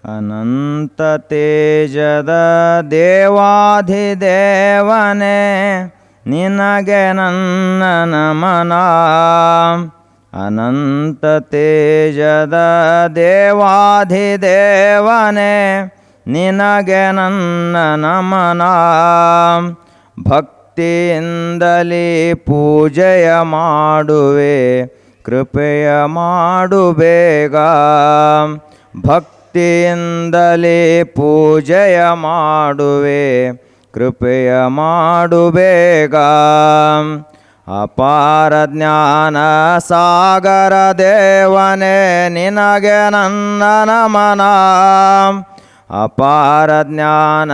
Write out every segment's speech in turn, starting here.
ಅನಂತ ತೇಜದ ದೇವಾಧಿದೇವನೇ ನಿನಗೆ ನನ್ನ ನಮನ. ಅನಂತ ತೇಜದ ದೇವಾಧಿದೇವನೇ ನಿನಗೆ ನನ್ನ ನಮನ. ಭಕ್ತಿಯಿಂದಲೇ ಪೂಜೆಯ ಮಾಡುವೆ ಕೃಪೆಯ ಮಾಡು ಬೇಗ. ಭಕ್ತಿಯಿಂದಲೇ ಪೂಜೆಯ ಮಾಡುವೆ ಕೃಪೆಯ ಮಾಡು ಬೇಗ. ಅಪಾರ ಜ್ಞಾನ ಸಾಗರ ದೇವನೇ ನಿನಗೆ ನನ್ನ ನಮನ. ಅಪಾರ ಜ್ಞಾನ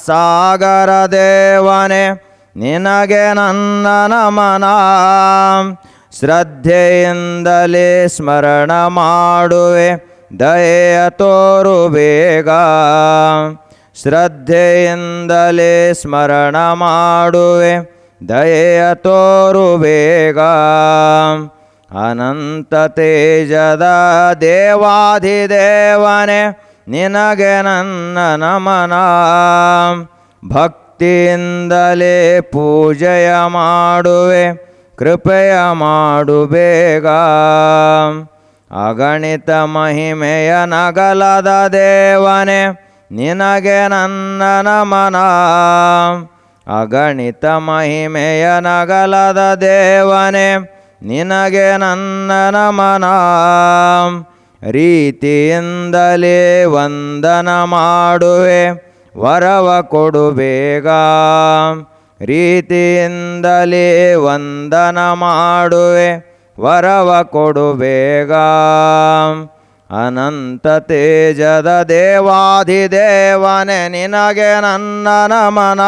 ಸಾಗರ ದೇವನೇ ನಿನಗೆ ನನ್ನ ನಮನ. ಶ್ರದ್ಧೆಯಿಂದಲೇ ಸ್ಮರಣ ಮಾಡುವೆ ದಯೆಯ ತೋರು ಬೇಗ. ಶ್ರದ್ಧೆಯಿಂದಲೇ ಸ್ಮರಣ ಮಾಡುವೆ ದಯೆಯ ತೋರು ಬೇಗ. ಅನಂತ ತೇಜದ ದೇವಾಧಿದೇವನೇ ನಿನಗೆ ನನ್ನ ನಮನ. ಭಕ್ತಿಯಿಂದಲೇ ಪೂಜೆಯ ಮಾಡುವೆ ಕೃಪೆಯ ಮಾಡು ಬೇಗ. ಅಗಣಿತ ಮಹಿಮೆಯ ನಗಲದ ದೇವನೇ ನಿನಗೆ ನನ್ನ ನಮನ. ಅಗಣಿತ ಮಹಿಮೆಯ ನಗಲದ ದೇವನೇ ನಿನಗೆ ನನ್ನ ನಮನ. ರೀತಿಯಿಂದಲೇ ವಂದನ ಮಾಡುವೆ ವರವ ಕೊಡು ಬೇಗ. ರೀತಿಯಿಂದಲೇ ವಂದನ ಮಾಡುವೆ ವರವ ಕೊಡು ಬೇಗ. ಅನಂತ ತೇಜದ ದೇವಾಧಿದೇವನೇ ನಿನಗೆ ನನ್ನ ನಮನ.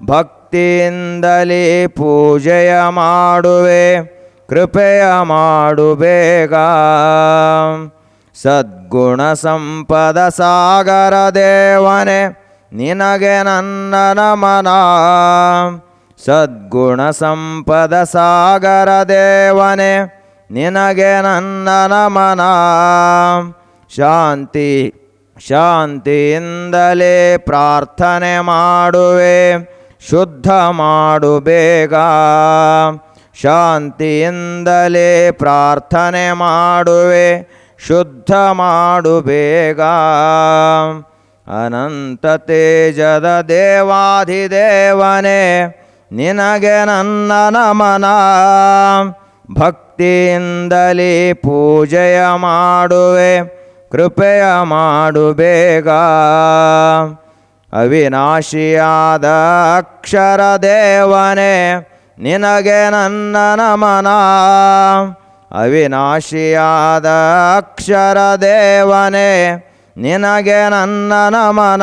ಭಕ್ತಿಯಿಂದಲೇ ಪೂಜೆಯ ಮಾಡುವೆ ಕೃಪೆಯ ಮಾಡು ಬೇಗ. ಸದ್ಗುಣ ಸಂಪದ ಸಾಗರ ದೇವನೇ ನಿನಗೆ ನನ್ನ ನಮನ. ಸದ್ಗುಣ ಸಂಪದ ಸಾಗರ ದೇವನೇ ನಿನಗೆ ನನ್ನ ನಮನ. ಶಾಂತಿಯಿಂದಲೇ ಪ್ರಾರ್ಥನೆ ಮಾಡುವೆ ಶುದ್ಧ ಮಾಡು ಬೇಗ. ಶಾಂತಿಯಿಂದಲೇ ಪ್ರಾರ್ಥನೆ ಮಾಡುವೆ ಶುದ್ಧ ಮಾಡು ಬೇಗ. ಅನಂತ ತೇಜದ ದೇವಾಧಿದೇವನೇ ನಿನಗೆ ನನ್ನ ನಮನ. ಭಕ್ತಿಯಿಂದಲೇ ಪೂಜೆಯ ಮಾಡುವೆ ಕೃಪೆಯ ಮಾಡು ಬೇಗ. ಅವಿನಾಶಿಯಾದ ಅಕ್ಷರ ದೇವನೇ ನಿನಗೆ ನನ್ನ ನಮನ. ಅವಿನಾಶಿಯಾದ ಅಕ್ಷರ ದೇವನೇ ನಿನಗೆ ನನ್ನ ನಮನ.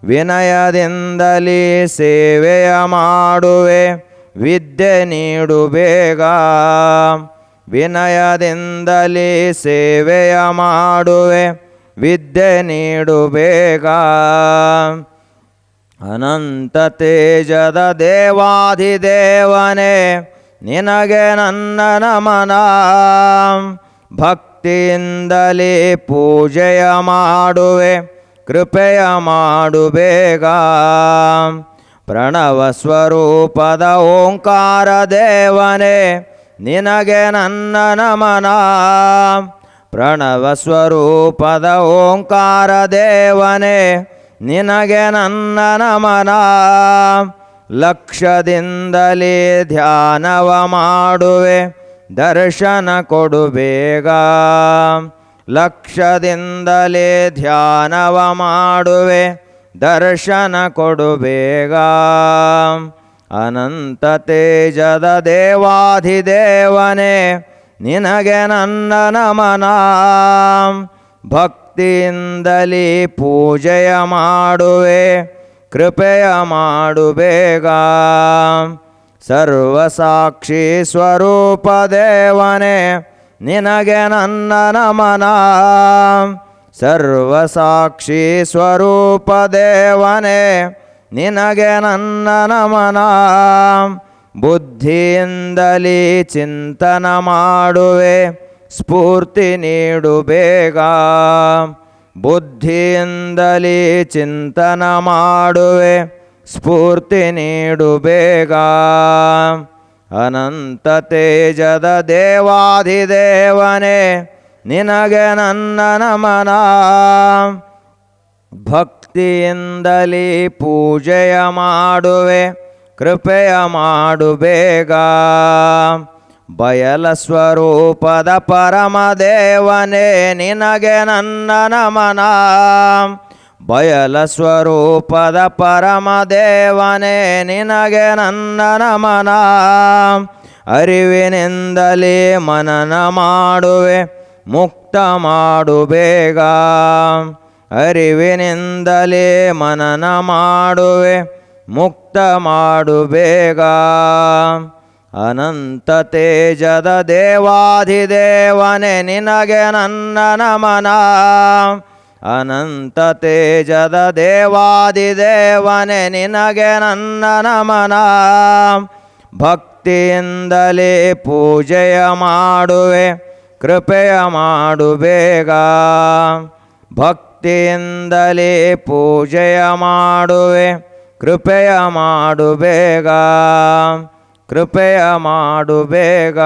ವಿನಯದಿಂದಲೇ ಸೇವೆಯ ಮಾಡುವೆ ವಿದ್ಯೆ ನೀಡು ಬೇಗ. ವಿನಯದಿಂದಲೇ ಸೇವೆಯ ಮಾಡುವೆ ವಿದ್ಯೆ ನೀಡು ಬೇಗ. ಅನಂತ ತೇಜದ ದೇವಾಧಿದೇವನೇ ನಿನಗೆ ನನ್ನ ನಮನ. ಭಕ್ತಿಯಿಂದಲೇ ಪೂಜೆಯ ಮಾಡುವೆ ಕೃಪೆಯ ಮಾಡು ಬೇಗ. ಪ್ರಣವ ಸ್ವರೂಪದ ಓಂಕಾರ ದೇವನೇ ನಿನಗೆ ನನ್ನ ನಮನ. ಪ್ರಣವ ಸ್ವರೂಪದ ಓಂಕಾರ ದೇವನೇ ನಿನಗೆ ನನ್ನ ನಮನ. ಲಕ್ಷದಿಂದಲೇ ಧ್ಯಾನವ ಮಾಡುವೆ ದರ್ಶನ ಕೊಡು ಬೇಗ. ಲಕ್ಷದಿಂದಲೇ ಧ್ಯಾನವ ಮಾಡುವೆ ದರ್ಶನ ಕೊಡು ಬೇಗ. ಅನಂತ ತೇಜದ ದೇವಾಧಿದೇವನೇ ನಿನಗೆ ನನ್ನ ನಮನ. ಭಕ್ತಿಯಿಂದಲೇ ಪೂಜೆಯ ಮಾಡುವೆ ಕೃಪೆಯ ಮಾಡು ಬೇಗ. ಸರ್ವಸಾಕ್ಷಿ ಸ್ವರೂಪ ದೇವನೇ ನಿನಗೆ ನನ್ನ ನಮನ. ಸರ್ವಸಾಕ್ಷಿ ಸ್ವರೂಪ ದೇವನೇ ನಿನಗೆ ನನ್ನ ನಮನ. ಬುದ್ಧಿಯಿಂದಲೇ ಚಿಂತನ ಮಾಡುವೆ ಸ್ಫೂರ್ತಿ ನೀಡು ಬೇಗ. ಬುದ್ಧಿಯಿಂದಲೇ ಚಿಂತನ ಮಾಡುವೆ, ಸ್ಫೂರ್ತಿ ನೀಡು ಬೇಗ. ಅನಂತ ತೇಜದ ದೇವಾಧಿದೇವನೇ, ನಿನಗೆ ನನ್ನ ನಮನ. ಭಕ್ತಿಯಿಂದಲೇ ಪೂಜೆಯ ಮಾಡುವೆ, ಕೃಪೆಯ ಮಾಡು ಬೇಗ. ಬಯಲ ಸ್ವರೂಪದ ಪರಮದೇವನೇ, ನಿನಗೆ ನನ್ನ ನಮನ. ಬಯಲ ಸ್ವರೂಪದ ಪರಮದೇವನೇ, ನಿನಗೆ ನನ್ನ ನಮನ. ಅರಿವಿನಿಂದಲೇ ಮನನ ಮಾಡುವೆ, ಮುಕ್ತ ಮಾಡು ಬೇಗ. ಅರಿವಿನಿಂದಲೇ ಮನನ ಮಾಡುವೆ, ಮುಕ್ತ ಮಾಡು ಬೇಗ. ಅನಂತ ತೇಜದ ದೇವಾಧಿದೇವನೇ, ನಿನಗೆ ನನ್ನ ನಮನ. ಅನಂತ ತೇಜದ ದೇವಾಧಿದೇವನೇ, ನಿನಗೆ ನನ್ನ ನಮನ. ಭಕ್ತಿಯಿಂದಲೇ ಪೂಜೆಯ ಮಾಡುವೆ, ಕೃಪೆಯ ಮಾಡು ಬೇಗ. ಭಕ್ತಿಯಿಂದಲೇ ಪೂಜೆಯ ಮಾಡುವೆ, ಕೃಪೆಯ ಮಾಡು ಬೇಗ. ಕೃಪೆಯ ಮಾಡು ಬೇಗ.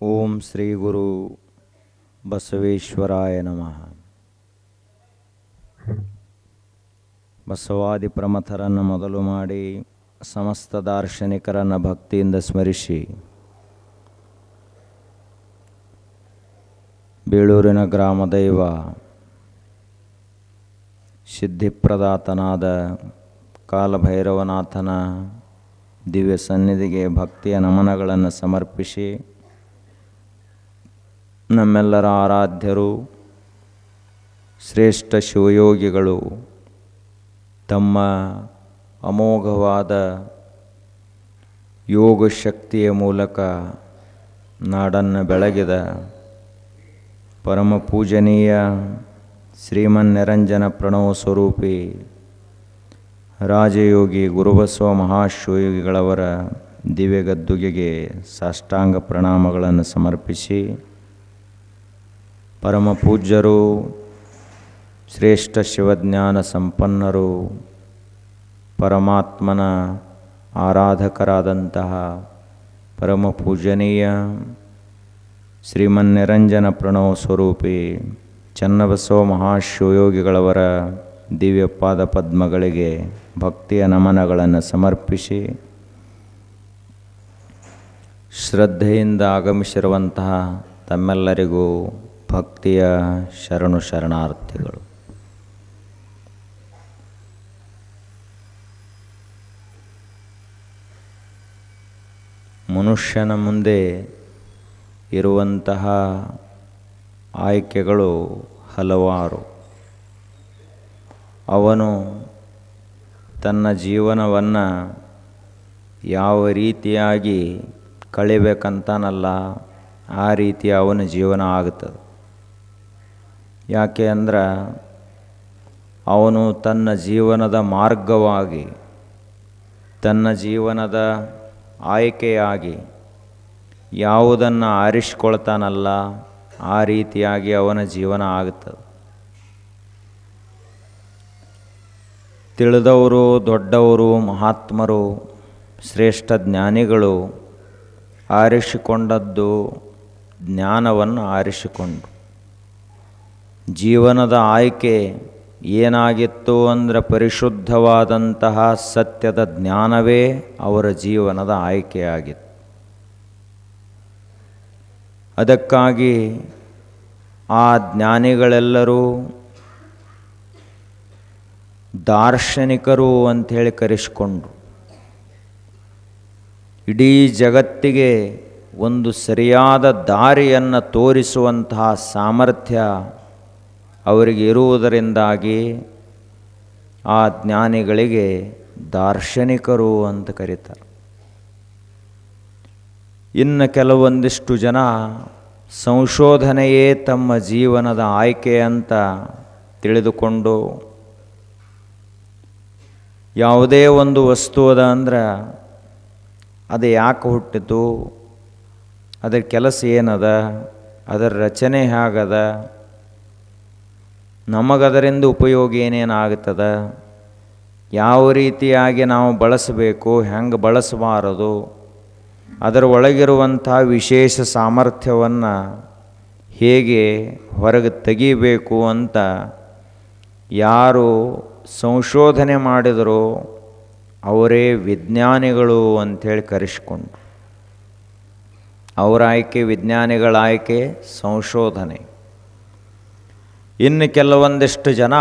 ಓಂ ಶ್ರೀ ಗುರು ಬಸವೇಶ್ವರಾಯ ನಮಃ. ಬಸವಾದಿ ಪ್ರಮಥರನ್ನು ಮೊದಲು ಮಾಡಿ ಸಮಸ್ತ ದಾರ್ಶನಿಕರನ್ನು ಭಕ್ತಿಯಿಂದ ಸ್ಮರಿಸಿ, ಬೇಳೂರಿನ ಗ್ರಾಮದೈವ ಸಿದ್ಧಿಪ್ರದಾತನಾದ ಕಾಲಭೈರವನಾಥನ ದಿವ್ಯ ಸನ್ನಿಧಿಗೆ ಭಕ್ತಿಯ ನಮನಗಳನ್ನು ಸಮರ್ಪಿಸಿ, ನಮ್ಮೆಲ್ಲರ ಆರಾಧ್ಯರು ಶ್ರೇಷ್ಠ ಶಿವಯೋಗಿಗಳು ತಮ್ಮ ಅಮೋಘವಾದ ಯೋಗ ಶಕ್ತಿಯ ಮೂಲಕ ನಾಡನ್ನು ಬೆಳಗಿದ ಪರಮ ಪೂಜನೀಯ ಶ್ರೀಮನ್ನಿರಂಜನ ಪ್ರಣವ ಸ್ವರೂಪಿ ರಾಜಯೋಗಿ ಗುರುಬಸವ ಮಹಾಶಿವಯೋಗಿಗಳವರ ದಿವ್ಯಗದ್ದುಗೆಗೆ ಸಾಷ್ಟಾಂಗ ಪ್ರಣಾಮಗಳನ್ನು ಸಮರ್ಪಿಸಿ, ಪರಮ ಪೂಜ್ಯರು ಶ್ರೇಷ್ಠ ಶಿವಜ್ಞಾನ ಸಂಪನ್ನರು ಪರಮಾತ್ಮನ ಆರಾಧಕರಾದಂತಹ ಪರಮ ಪೂಜನೀಯ ಶ್ರೀಮನ್ನಿರಂಜನ ಪ್ರಣವ ಸ್ವರೂಪಿ ಚನ್ನಬಸವ ಮಹಾಶಿವಯೋಗಿಗಳವರ ದಿವ್ಯ ಪಾದ ಪದ್ಮಗಳಿಗೆ ಭಕ್ತಿಯ ನಮನಗಳನ್ನು ಸಮರ್ಪಿಸಿ, ಶ್ರದ್ಧೆಯಿಂದ ಆಗಮಿಸಿರುವಂತಹ ತಮ್ಮೆಲ್ಲರಿಗೂ ಭಕ್ತಿಯ ಶರಣು ಶರಣಾರ್ಥಿಗಳು. ಮನುಷ್ಯನ ಮುಂದೆ ಇರುವಂತಹ ಆಯ್ಕೆಗಳು ಹಲವಾರು. ಅವನು ತನ್ನ ಜೀವನವನ್ನು ಯಾವ ರೀತಿಯಾಗಿ ಕಳಿಬೇಕಂತಾನಲ್ಲ, ಆ ರೀತಿ ಅವನ ಜೀವನ ಆಗುತ್ತದೆ. ಯಾಕೆ ಅಂದ್ರೆ ಅವನು ತನ್ನ ಜೀವನದ ಮಾರ್ಗವಾಗಿ, ತನ್ನ ಜೀವನದ ಆಯ್ಕೆಯಾಗಿ ಯಾವುದನ್ನು ಆರಿಸಿಕೊಳ್ತಾನಲ್ಲ, ಆ ರೀತಿಯಾಗಿ ಅವನ ಜೀವನ ಆಗುತ್ತದೆ. ತಿಳಿದವರು, ದೊಡ್ಡವರು, ಮಹಾತ್ಮರು, ಶ್ರೇಷ್ಠ ಜ್ಞಾನಿಗಳು ಆರಿಸಿಕೊಂಡದ್ದು ಜ್ಞಾನವನ್ನು ಆರಿಸಿಕೊಂಡು, ಜೀವನದ ಆಯ್ಕೆ ಏನಾಗಿತ್ತು ಅಂದರೆ ಪರಿಶುದ್ಧವಾದಂತಹ ಸತ್ಯದ ಜ್ಞಾನವೇ ಅವರ ಜೀವನದ ಆಯ್ಕೆಯಾಗಿತ್ತು. ಅದಕ್ಕಾಗಿ ಆ ಜ್ಞಾನಿಗಳೆಲ್ಲರೂ ದಾರ್ಶನಿಕರು ಅಂಥೇಳಿ ಕರೆಸಿಕೊಂಡ್ರು. ಇಡೀ ಜಗತ್ತಿಗೆ ಒಂದು ಸರಿಯಾದ ದಾರಿಯನ್ನು ತೋರಿಸುವಂತಹ ಸಾಮರ್ಥ್ಯ ಅವರಿಗೆ ಇರುವುದರಿಂದಾಗಿ ಆ ಜ್ಞಾನಿಗಳಿಗೆ ದಾರ್ಶನಿಕರು ಅಂತ ಕರೀತಾರೆ. ಇನ್ನು ಕೆಲವೊಂದಿಷ್ಟು ಜನ ಸಂಶೋಧನೆಯೇ ತಮ್ಮ ಜೀವನದ ಆಯ್ಕೆ ಅಂತ ತಿಳಿದುಕೊಂಡು ಯಾವುದೇ ಒಂದು ವಸ್ತು ಅದ ಅಂದ್ರೆ ಅದು ಯಾಕೆ ಹುಟ್ಟಿತು, ಅದರ ಕೆಲಸ ಏನದ, ಅದರ ರಚನೆ ಹೇಗದ, ನಮಗದರಿಂದ ಉಪಯೋಗ ಏನೇನಾಗ್ತದೆ, ಯಾವ ರೀತಿಯಾಗಿ ನಾವು ಬಳಸಬೇಕು, ಹೆಂಗೆ ಬಳಸಬಾರದು, ಅದರ ಒಳಗಿರುವಂಥ ವಿಶೇಷ ಸಾಮರ್ಥ್ಯವನ್ನು ಹೇಗೆ ಹೊರಗೆ ತೆಗಿಬೇಕು ಅಂತ ಯಾರು ಸಂಶೋಧನೆ ಮಾಡಿದರೋ ಅವರೇ ವಿಜ್ಞಾನಿಗಳು ಅಂಥೇಳಿ ಕರೆಸ್ಕೊಂಡು. ಅವರ ಆಯ್ಕೆ ವಿಜ್ಞಾನಿಗಳ ಆಯ್ಕೆ ಸಂಶೋಧನೆ. ಇನ್ನು ಕೆಲವೊಂದಿಷ್ಟು ಜನ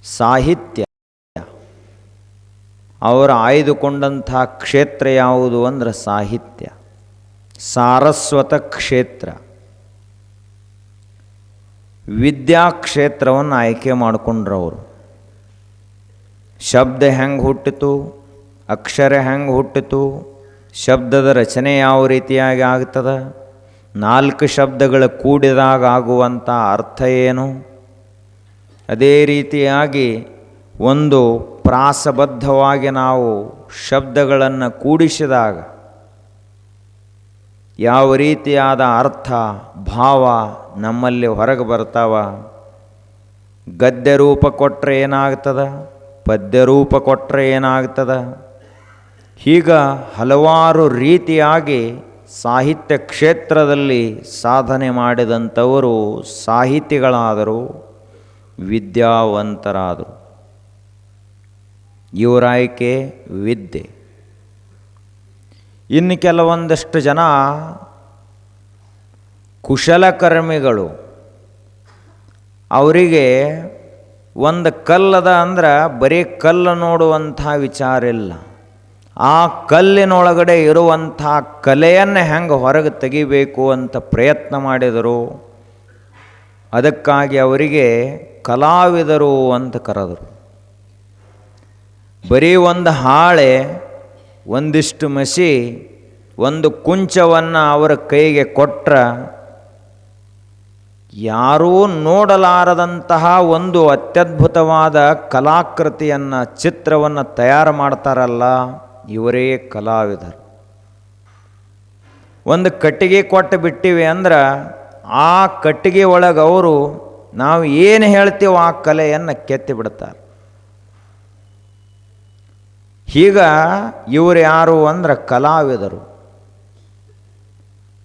ಸಾಹಿತ್ಯ. ಅವರು ಆಯ್ದುಕೊಂಡಂಥ ಕ್ಷೇತ್ರ ಯಾವುದು ಅಂದ್ರೆ ಸಾಹಿತ್ಯ, ಸಾರಸ್ವತ ಕ್ಷೇತ್ರ. ವಿದ್ಯಾ ಕ್ಷೇತ್ರವನ್ನು ಆಯ್ಕೆ ಮಾಡಿಕೊಂಡ್ರು ಅವರು. ಶಬ್ದ ಹೆಂಗೆ ಹುಟ್ಟಿತು, ಅಕ್ಷರ ಹೆಂಗೆ ಹುಟ್ಟಿತು, ಶಬ್ದದ ರಚನೆ ಯಾವ ರೀತಿಯಾಗಿ ಆಗ್ತದೆ, 4 ಶಬ್ದಗಳ ಕೂಡಿದಾಗ ಆಗುವಂಥ ಅರ್ಥ ಏನು, ಅದೇ ರೀತಿಯಾಗಿ ಒಂದು ಪ್ರಾಸಬದ್ಧವಾಗಿ ನಾವು ಶಬ್ದಗಳನ್ನು ಕೂಡಿಸಿದಾಗ ಯಾವ ರೀತಿಯಾದ ಅರ್ಥ ಭಾವ ನಮ್ಮಲ್ಲಿ ಹೊರಗೆ ಬರ್ತಾವ. ಗದ್ಯ ರೂಪ ಕೊಟ್ಟರೆ ಏನಾಗ್ತದೆ, ಪದ್ಯ ರೂಪ ಕೊಟ್ಟರೆ ಏನಾಗ್ತದೆ. ಹೀಗ ಹಲವಾರು ರೀತಿಯಾಗಿ ಸಾಹಿತ್ಯ ಕ್ಷೇತ್ರದಲ್ಲಿ ಸಾಧನೆ ಮಾಡಿದಂಥವರು ಸಾಹಿತಿಗಳಾದರು, ವಿದ್ಯಾವಂತರಾದರು. ಇವರ ಆಯ್ಕೆ ವಿದ್ಯೆ. ಇನ್ನು ಕೆಲವೊಂದಷ್ಟು ಜನ ಕುಶಲಕರ್ಮಿಗಳು. ಅವರಿಗೆ ಒಂದು ಕಲ್ಲದ ಅಂದ್ರೆ ಬರೀ ಕಲ್ಲು ನೋಡುವಂಥ ವಿಚಾರ ಇಲ್ಲ, ಆ ಕಲ್ಲಿನೊಳಗಡೆ ಇರುವಂಥ ಕಲೆಯನ್ನು ಹೆಂಗೆ ಹೊರಗೆ ತೆಗಿಬೇಕು ಅಂತ ಪ್ರಯತ್ನ ಮಾಡಿದರು. ಅದಕ್ಕಾಗಿ ಅವರಿಗೆ ಕಲಾವಿದರು ಅಂತ ಕರೆದರು. ಬರೀ ಒಂದು ಹಾಳೆ, ಒಂದಿಷ್ಟು ಮಸಿ, ಒಂದು ಕುಂಚವನ್ನು ಅವರ ಕೈಗೆ ಕೊಟ್ಟರೆ ಯಾರೂ ನೋಡಲಾರದಂತಹ ಒಂದು ಅತ್ಯದ್ಭುತವಾದ ಕಲಾಕೃತಿಯನ್ನು, ಚಿತ್ರವನ್ನು ತಯಾರು ಮಾಡ್ತಾರಲ್ಲ, ಇವರೇ ಕಲಾವಿದರು. ಒಂದು ಕಟ್ಟಿಗೆ ಕೊಟ್ಟು ಬಿಟ್ಟಿವೆ ಅಂದ್ರೆ ಆ ಕಟ್ಟಿಗೆ ಒಳಗೆ ಅವರು ನಾವು ಏನು ಹೇಳ್ತೀವೋ ಆ ಕಲೆಯನ್ನು ಕೆತ್ತಿ ಬಿಡ್ತಾರೆ. ಈಗ ಇವರು ಯಾರು ಅಂದ್ರೆ ಕಲಾವಿದರು.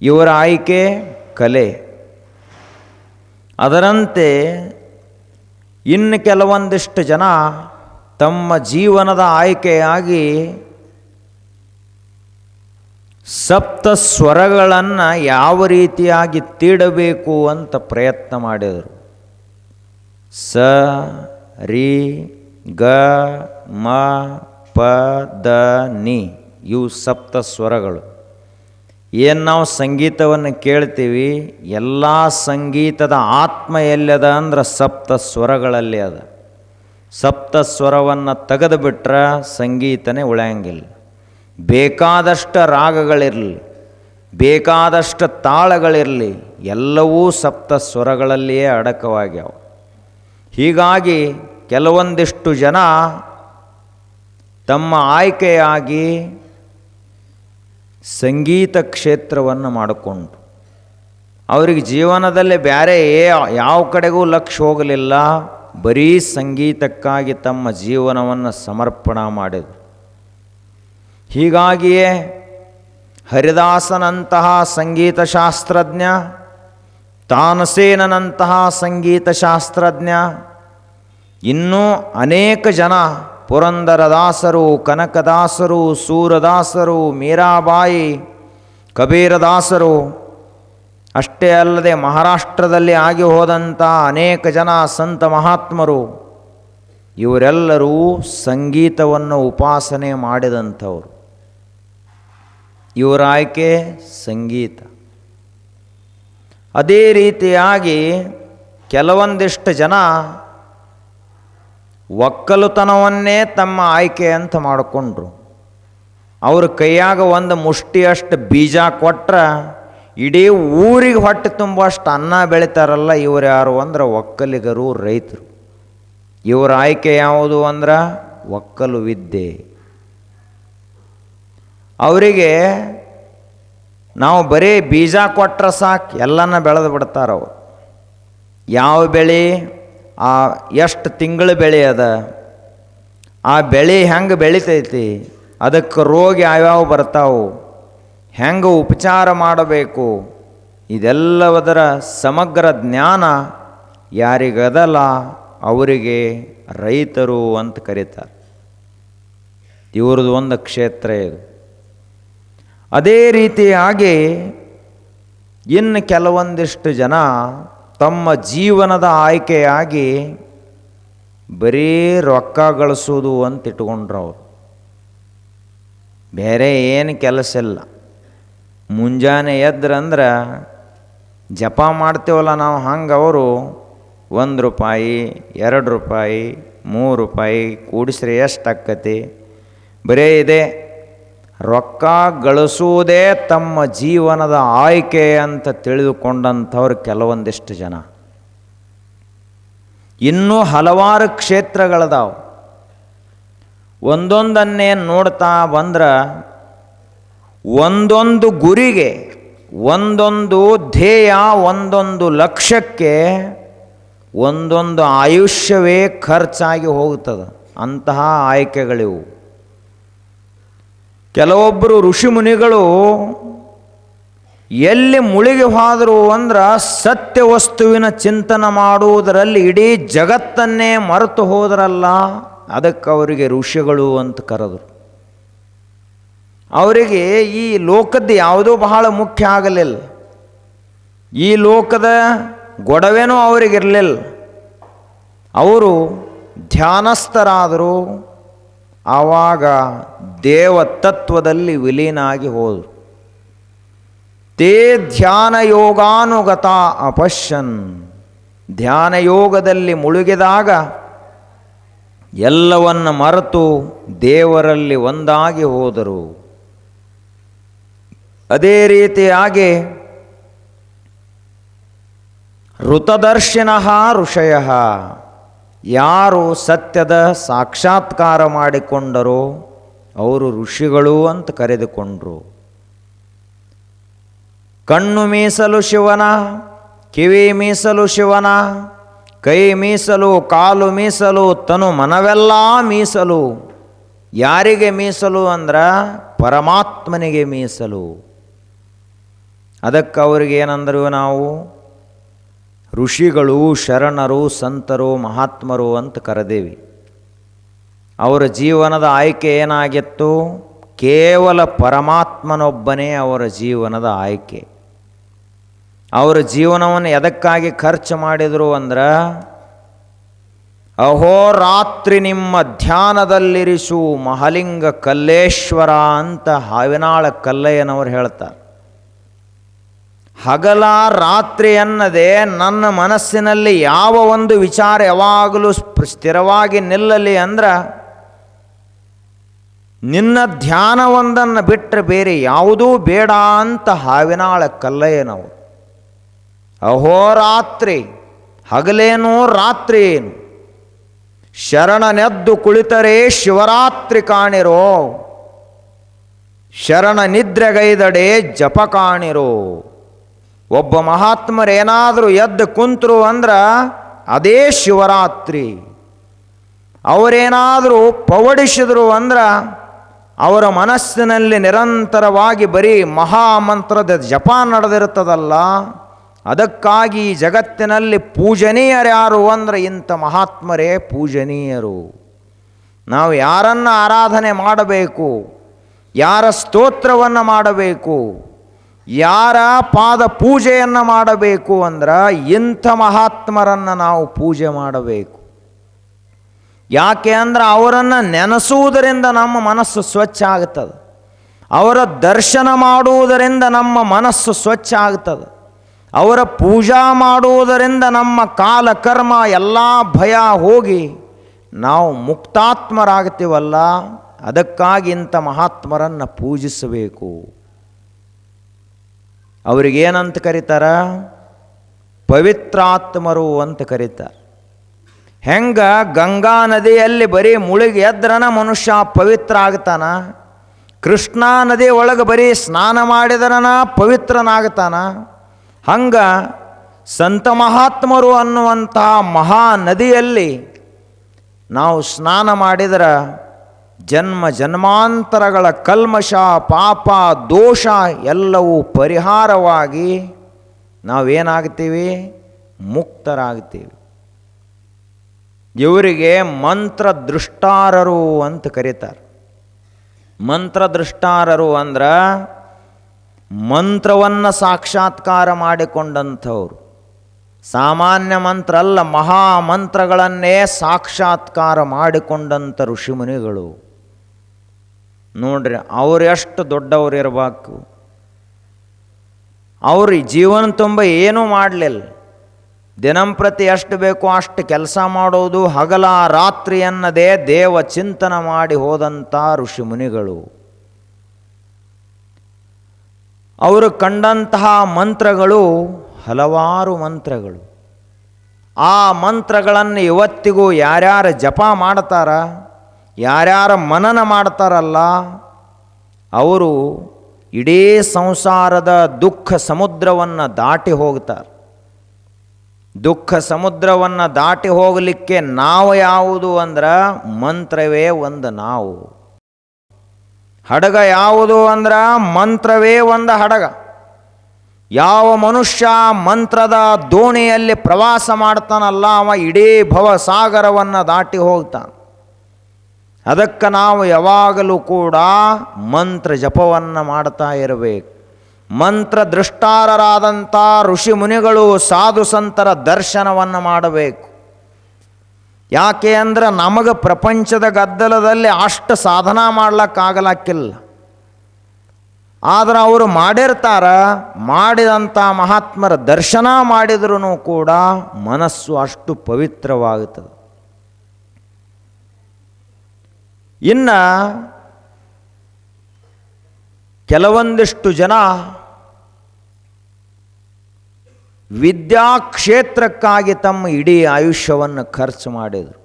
ಇವರ ಆಯ್ಕೆ ಕಲೆ. ಅದರಂತೆ ಇನ್ನು ಕೆಲವೊಂದಿಷ್ಟು ಜನ ತಮ್ಮ ಜೀವನದ ಆಯ್ಕೆಯಾಗಿ ಸಪ್ತ ಸ್ವರಗಳನ್ನು ಯಾವ ರೀತಿಯಾಗಿ ತೀಡಬೇಕು ಅಂತ ಪ್ರಯತ್ನ ಮಾಡಿದರು. ಸ ರಿ ಗ ಮ ಪ ದ ನಿ, ಇವು ಸಪ್ತ ಸ್ವರಗಳು. ಏನು ನಾವು ಸಂಗೀತವನ್ನು ಕೇಳ್ತೀವಿ, ಎಲ್ಲ ಸಂಗೀತದ ಆತ್ಮ ಎಲ್ಲಿದೆ ಅಂದ್ರೆ ಸಪ್ತ ಸ್ವರಗಳಲ್ಲಿ ಅದ. ಸಪ್ತ ಸ್ವರವನ್ನು ತೆಗೆದು ಬಿಟ್ರೆ ಸಂಗೀತನೇ ಉಳಿಯಂಗಿಲ್ಲ. ಬೇಕಾದಷ್ಟು ರಾಗಗಳಿರಲಿ, ಬೇಕಾದಷ್ಟು ತಾಳಗಳಿರಲಿ, ಎಲ್ಲವೂ ಸಪ್ತ ಸ್ವರಗಳಲ್ಲಿಯೇ ಅಡಕವಾಗ್ಯಾವ. ಹೀಗಾಗಿ ಕೆಲವೊಂದಿಷ್ಟು ಜನ ತಮ್ಮ ಆಯ್ಕೆಯಾಗಿ ಸಂಗೀತ ಕ್ಷೇತ್ರವನ್ನು ಮಾಡಿಕೊಂಡು ಅವರಿಗೆ ಜೀವನದಲ್ಲಿ ಬೇರೆ ಯಾವ ಕಡೆಗೂ ಲಕ್ಷ್ಯ ಹೋಗಲಿಲ್ಲ, ಬರೀ ಸಂಗೀತಕ್ಕಾಗಿ ತಮ್ಮ ಜೀವನವನ್ನು ಸಮರ್ಪಣೆ ಮಾಡಿದರು. ಹೀಗಾಗಿಯೇ ಹರಿದಾಸನಂತಹ ಸಂಗೀತ ಶಾಸ್ತ್ರಜ್ಞ, ತಾನಸೇನಂತಹ ಸಂಗೀತ ಶಾಸ್ತ್ರಜ್ಞ, ಇನ್ನೂ ಅನೇಕ ಜನ, ಪುರಂದರದಾಸರು, ಕನಕದಾಸರು, ಸೂರದಾಸರು, ಮೀರಾಬಾಯಿ, ಕಬೀರದಾಸರು, ಅಷ್ಟೇ ಅಲ್ಲದೆ ಮಹಾರಾಷ್ಟ್ರದಲ್ಲಿ ಆಗಿ ಹೋದಂಥ ಅನೇಕ ಜನ ಸಂತ ಮಹಾತ್ಮರು, ಇವರೆಲ್ಲರೂ ಸಂಗೀತವನ್ನು ಉಪಾಸನೆ ಮಾಡಿದಂಥವರು. ಇವರ ಆಯ್ಕೆ ಸಂಗೀತ. ಅದೇ ರೀತಿಯಾಗಿ ಕೆಲವೊಂದಿಷ್ಟು ಜನ ಒಕ್ಕಲುತನವನ್ನೇ ತಮ್ಮ ಆಯ್ಕೆ ಅಂತ ಮಾಡಿಕೊಂಡ್ರು. ಅವ್ರ ಕೈಯಾಗ ಒಂದು ಮುಷ್ಟಿಯಷ್ಟು ಬೀಜ ಕೊಟ್ರೆ ಇಡೀ ಊರಿಗೆ ಹೊಟ್ಟೆ ತುಂಬುವಷ್ಟು ಅನ್ನ ಬೆಳಿತಾರಲ್ಲ, ಇವರು ಯಾರು ಅಂದ್ರೆ ಒಕ್ಕಲಿಗರು, ರೈತರು. ಇವರ ಆಯ್ಕೆ ಯಾವುದು ಅಂದ್ರೆ ಒಕ್ಕಲು ವಿದ್ಯೆ. ಅವರಿಗೆ ನಾವು ಬರೀ ಬೀಜ ಕೊಟ್ಟರೆ ಸಾಕು, ಎಲ್ಲನ ಬೆಳೆದು ಬಿಡ್ತಾರವ್ರು. ಯಾವ ಬೆಳೆ, ಆ ಎಷ್ಟು ತಿಂಗಳು ಬೆಳೆ ಅದ, ಆ ಬೆಳೆ ಹೆಂಗೆ ಬೆಳಿತೈತಿ, ಅದಕ್ಕೆ ರೋಗ ಯಾವ್ಯಾವ ಬರ್ತಾವು, ಹೆಂಗೆ ಉಪಚಾರ ಮಾಡಬೇಕು, ಇದೆಲ್ಲದರ ಸಮಗ್ರ ಜ್ಞಾನ ಯಾರಿಗದಲ್ಲ ಅವರಿಗೆ ರೈತರು ಅಂತ ಕರೀತಾರೆ. ಇವ್ರದ್ದು ಒಂದು ಕ್ಷೇತ್ರ ಇದು. ಅದೇ ರೀತಿಯಾಗಿ ಇನ್ನು ಕೆಲವೊಂದಿಷ್ಟು ಜನ ತಮ್ಮ ಜೀವನದ ಆಯ್ಕೆಯಾಗಿ ಬರೀ ರೊಕ್ಕ ಗಳಿಸೋದು ಅಂತ ಇಟ್ಕೊಂಡ್ರು. ಅವರು ಬೇರೆ ಏನು ಕೆಲಸ ಇಲ್ಲ. ಮುಂಜಾನೆ ಎದ್ರಂದ್ರೆ ಜಪ ಮಾಡ್ತೇವಲ್ಲ ನಾವು, ಹಂಗೆ ಅವರು 1 ರೂಪಾಯಿ 2 ರೂಪಾಯಿ 3 ರೂಪಾಯಿ ಕೂಡಿಸ್ರೆ ಎಷ್ಟು ಆಕ್ಕತಿ, ಬರೇ ಇದೆ ರೊಕ್ಕ ಗಳಿಸುವುದೇ ತಮ್ಮ ಜೀವನದ ಆಯ್ಕೆ ಅಂತ ತಿಳಿದುಕೊಂಡಂಥವ್ರು ಕೆಲವೊಂದಿಷ್ಟು ಜನ. ಇನ್ನೂ ಹಲವಾರು ಕ್ಷೇತ್ರಗಳದಾವು. ಒಂದೊಂದನ್ನೇ ನೋಡ್ತಾ ಬಂದ್ರೆ ಒಂದೊಂದು ಗುರಿಗೆ, ಒಂದೊಂದು ಧ್ಯೇಯ, ಒಂದೊಂದು ಲಕ್ಷ್ಯಕ್ಕೆ ಒಂದೊಂದು ಆಯುಷ್ಯವೇ ಖರ್ಚಾಗಿ ಹೋಗ್ತದೆ. ಅಂತಹ ಆಯ್ಕೆಗಳಿವು. ಕೆಲವೊಬ್ಬರು ಋಷಿಮುನಿಗಳು ಎಲ್ಲಿ ಮುಳುಗಿ ಹೋದರು ಅಂದ್ರೆ ಸತ್ಯ ವಸ್ತುವಿನ ಚಿಂತನೆ ಮಾಡುವುದರಲ್ಲಿ ಇಡೀ ಜಗತ್ತನ್ನೇ ಮರೆತು ಹೋದ್ರಲ್ಲ, ಅದಕ್ಕೆ ಅವರಿಗೆ ಋಷಿಗಳು ಅಂತ ಕರೆದರು. ಅವರಿಗೆ ಈ ಲೋಕದ್ದು ಯಾವುದೂ ಬಹಳ ಮುಖ್ಯ ಆಗಲಿಲ್ಲ. ಈ ಲೋಕದ ಗೊಡವೆನೂ ಅವರಿಗಿರಲಿಲ್ಲ. ಅವರು ಧ್ಯಾನಸ್ಥರಾದರು. ಆವಾಗ ದೇವತತ್ವದಲ್ಲಿ ವಿಲೀನ ಆಗಿ ಹೋದರು. ತೇ ಧ್ಯಾನ ಯೋಗಾನುಗತ ಅಪಶ್ಯನ್. ಧ್ಯಾನ ಯೋಗದಲ್ಲಿ ಮುಳುಗಿದಾಗ ಎಲ್ಲವನ್ನು ಮರೆತು ದೇವರಲ್ಲಿ ಒಂದಾಗಿ ಹೋದರು. ಅದೇ ರೀತಿಯಾಗಿ ಋತದರ್ಶಿನಃ ಋಷಯಃ. ಯಾರು ಸತ್ಯದ ಸಾಕ್ಷಾತ್ಕಾರ ಮಾಡಿಕೊಂಡರೋ ಅವರು ಋಷಿಗಳು ಅಂತ ಕರೆದುಕೊಂಡರು. ಕಣ್ಣು ಮೀಸಲು ಶಿವನ, ಕಿವಿ ಮೀಸಲು ಶಿವನ, ಕೈ ಮೀಸಲು, ಕಾಲು ಮೀಸಲು, ತನು ಮನವೆಲ್ಲ ಮೀಸಲು. ಯಾರಿಗೆ ಮೀಸಲು ಅಂದ್ರೆ ಪರಮಾತ್ಮನಿಗೆ ಮೀಸಲು. ಅದಕ್ಕೆ ಅವ್ರಿಗೆ ಏನಂದ್ರು ನಾವು ಋಷಿಗಳು, ಶರಣರು, ಸಂತರು, ಮಹಾತ್ಮರು ಅಂತ ಕರೆದೇವಿ. ಅವರ ಜೀವನದ ಆಯ್ಕೆ ಏನಾಗಿತ್ತು? ಕೇವಲ ಪರಮಾತ್ಮನೊಬ್ಬನೇ ಅವರ ಜೀವನದ ಆಯ್ಕೆ. ಅವರ ಜೀವನವನ್ನು ಎದಕ್ಕಾಗಿ ಖರ್ಚು ಮಾಡಿದರು ಅಂದ್ರೆ ಅಹೋರಾತ್ರಿ ನಿಮ್ಮ ಧ್ಯಾನದಲ್ಲಿರಿಸು ಮಹಲಿಂಗ ಕಲ್ಲೇಶ್ವರ ಅಂತ ಹಾವಿನಾಳ ಕಲ್ಲಯ್ಯನವರು ಹೇಳ್ತಾರೆ. ಹಗಲ ರಾತ್ರಿ ಅನ್ನದೇ ನನ್ನ ಮನಸ್ಸಿನಲ್ಲಿ ಯಾವ ಒಂದು ವಿಚಾರ ಯಾವಾಗಲೂ ಸ್ಥಿರವಾಗಿ ನಿಲ್ಲಲಿ ಅಂದ್ರೆ ನಿನ್ನ ಧ್ಯಾನವೊಂದನ್ನು ಬಿಟ್ಟರೆ ಬೇರೆ ಯಾವುದೂ ಬೇಡ ಅಂತ ಹಾವಿನಾಳ ಕಲ್ಲಯ್ಯನವರು. ಅಹೋರಾತ್ರಿ, ಹಗಲೇನು ರಾತ್ರಿ ಏನು, ಶರಣನೆದ್ದು ಕುಳಿತರೆ ಶಿವರಾತ್ರಿ ಕಾಣಿರೋ, ಶರಣ ನಿದ್ರೆಗೈದಡೆ ಜಪ ಕಾಣಿರೋ. ಒಬ್ಬ ಮಹಾತ್ಮರೇನಾದರೂ ಎದ್ದು ಕುಂತರು ಅಂದ್ರೆ ಅದೇ ಶಿವರಾತ್ರಿ. ಅವರೇನಾದರೂ ಪವಡಿಸಿದರು ಅಂದ್ರೆ ಅವರ ಮನಸ್ಸಿನಲ್ಲಿ ನಿರಂತರವಾಗಿ ಬರೀ ಮಹಾಮಂತ್ರದ ಜಪ ನಡೆದಿರ್ತದಲ್ಲ. ಅದಕ್ಕಾಗಿ ಈ ಜಗತ್ತಿನಲ್ಲಿ ಪೂಜನೀಯರ್ಯಾರು ಅಂದರೆ ಇಂಥ ಮಹಾತ್ಮರೇ ಪೂಜನೀಯರು. ನಾವು ಯಾರನ್ನು ಆರಾಧನೆ ಮಾಡಬೇಕು, ಯಾರ ಸ್ತೋತ್ರವನ್ನು ಮಾಡಬೇಕು, ಯಾರ ಪಾದ ಪೂಜೆಯನ್ನು ಮಾಡಬೇಕು ಅಂದ್ರೆ ಇಂಥ ಮಹಾತ್ಮರನ್ನು ನಾವು ಪೂಜೆ ಮಾಡಬೇಕು. ಯಾಕೆ ಅಂದ್ರೆ ಅವರನ್ನು ನೆನೆಸುವುದರಿಂದ ನಮ್ಮ ಮನಸ್ಸು ಸ್ವಚ್ಛ ಆಗ್ತದೆ. ಅವರ ದರ್ಶನ ಮಾಡುವುದರಿಂದ ನಮ್ಮ ಮನಸ್ಸು ಸ್ವಚ್ಛ ಆಗ್ತದೆ. ಅವರ ಪೂಜಾ ಮಾಡುವುದರಿಂದ ನಮ್ಮ ಕಾಲ ಕರ್ಮ ಎಲ್ಲ ಭಯ ಹೋಗಿ ನಾವು ಮುಕ್ತಾತ್ಮರಾಗ್ತೀವಲ್ಲ. ಅದಕ್ಕಾಗಿ ಇಂಥ ಮಹಾತ್ಮರನ್ನು ಪೂಜಿಸಬೇಕು. ಅವರಿಗೇನಂತ ಕರೀತಾರ? ಪವಿತ್ರಾತ್ಮರು ಅಂತ ಕರೀತಾರೆ. ಹೆಂಗ ಗಂಗಾ ನದಿಯಲ್ಲಿ ಬರೀ ಮುಳುಗಿ ಎದ್ರನ ಮನುಷ್ಯ ಪವಿತ್ರ ಆಗ್ತಾನ, ಕೃಷ್ಣಾ ನದಿ ಒಳಗೆ ಬರೀ ಸ್ನಾನ ಮಾಡಿದ್ರನ ಪವಿತ್ರನಾಗ್ತಾನ, ಹಂಗ ಸಂತ ಮಹಾತ್ಮರು ಅನ್ನುವಂತಹ ಮಹಾ ನದಿಯಲ್ಲಿ ನಾವು ಸ್ನಾನ ಮಾಡಿದ್ರೆ ಜನ್ಮ ಜನ್ಮಾಂತರಗಳ ಕಲ್ಮಶ ಪಾಪ ದೋಷ ಎಲ್ಲವೂ ಪರಿಹಾರವಾಗಿ ನಾವೇನಾಗ್ತೀವಿ? ಮುಕ್ತರಾಗ್ತೀವಿ. ಇವರಿಗೆ ಮಂತ್ರದೃಷ್ಟಾರರು ಅಂತ ಕರೀತಾರೆ. ಮಂತ್ರದೃಷ್ಟಾರರು ಅಂದ್ರೆ ಮಂತ್ರವನ್ನು ಸಾಕ್ಷಾತ್ಕಾರ ಮಾಡಿಕೊಂಡಂಥವ್ರು. ಸಾಮಾನ್ಯ ಮಂತ್ರ ಅಲ್ಲ, ಮಹಾಮಂತ್ರಗಳನ್ನೇ ಸಾಕ್ಷಾತ್ಕಾರ ಮಾಡಿಕೊಂಡಂಥ ಋಷಿಮುನಿಗಳು. ನೋಡ್ರಿ, ಅವ್ರು ಎಷ್ಟು ದೊಡ್ಡವ್ರು ಇರಬೇಕು. ಅವ್ರ ಜೀವನ ತುಂಬ ಏನೂ ಮಾಡಲಿಲ್ಲ. ದಿನಂಪ್ರತಿ ಎಷ್ಟು ಬೇಕೋ ಅಷ್ಟು ಕೆಲಸ ಮಾಡೋದು, ಹಗಲ ರಾತ್ರಿ ಅನ್ನದೇ ದೇವ ಚಿಂತನ ಮಾಡಿ ಹೋದಂಥ ಋಷಿಮುನಿಗಳು. ಅವರು ಕಂಡಂತಹ ಮಂತ್ರಗಳು ಹಲವಾರು ಮಂತ್ರಗಳು. ಆ ಮಂತ್ರಗಳನ್ನು ಇವತ್ತಿಗೂ ಯಾರ್ಯಾರು ಜಪ ಮಾಡ್ತಾರ, ಯಾರ್ಯಾರು ಮನನ ಮಾಡ್ತಾರಲ್ಲ, ಅವರು ಇಡೀ ಸಂಸಾರದ ದುಃಖ ಸಮುದ್ರವನ್ನು ದಾಟಿ ಹೋಗ್ತಾರೆ. ದುಃಖ ಸಮುದ್ರವನ್ನು ದಾಟಿ ಹೋಗಲಿಕ್ಕೆ ನಾವು ಯಾವುದು ಅಂದ್ರೆ ಮಂತ್ರವೇ ಒಂದು ನಾವು. ಹಡಗ ಯಾವುದು ಅಂದ್ರೆ ಮಂತ್ರವೇ ಒಂದು ಹಡಗ. ಯಾವ ಮನುಷ್ಯ ಮಂತ್ರದ ದೋಣಿಯಲ್ಲಿ ಪ್ರವಾಸ ಮಾಡ್ತಾನಲ್ಲ, ಅವ ಇಡೀ ಭವಸಾಗರವನ್ನು ದಾಟಿ ಹೋಗ್ತಾನೆ. ಅದಕ್ಕೆ ನಾವು ಯಾವಾಗಲೂ ಕೂಡ ಮಂತ್ರ ಜಪವನ್ನು ಮಾಡ್ತಾ ಇರಬೇಕು. ಮಂತ್ರ ದೃಷ್ಟಾರರಾದಂಥ ಋಷಿ ಮುನಿಗಳು ಸಾಧು ಸಂತರ ದರ್ಶನವನ್ನು ಮಾಡಬೇಕು. ಯಾಕೆ ಅಂದ್ರೆ ನಮಗೆ ಪ್ರಪಂಚದ ಗದ್ದಲದಲ್ಲಿ ಅಷ್ಟು ಸಾಧನ ಮಾಡ್ಲಿಕ್ಕಾಗಲಕ್ಕಿಲ್ಲ. ಆದರೆ ಅವರು ಮಾಡಿರ್ತಾರ. ಮಾಡಿದಂಥ ಮಹಾತ್ಮರ ದರ್ಶನ ಮಾಡಿದ್ರೂ ಕೂಡ ಮನಸ್ಸು ಅಷ್ಟು ಪವಿತ್ರವಾಗುತ್ತದೆ. ಇನ್ನು ಕೆಲವೊಂದಿಷ್ಟು ಜನ ವಿದ್ಯಾಕ್ಷೇತ್ರಕ್ಕಾಗಿ ತಮ್ಮ ಇಡೀ ಆಯುಷ್ಯವನ್ನು ಖರ್ಚು ಮಾಡಿದರು.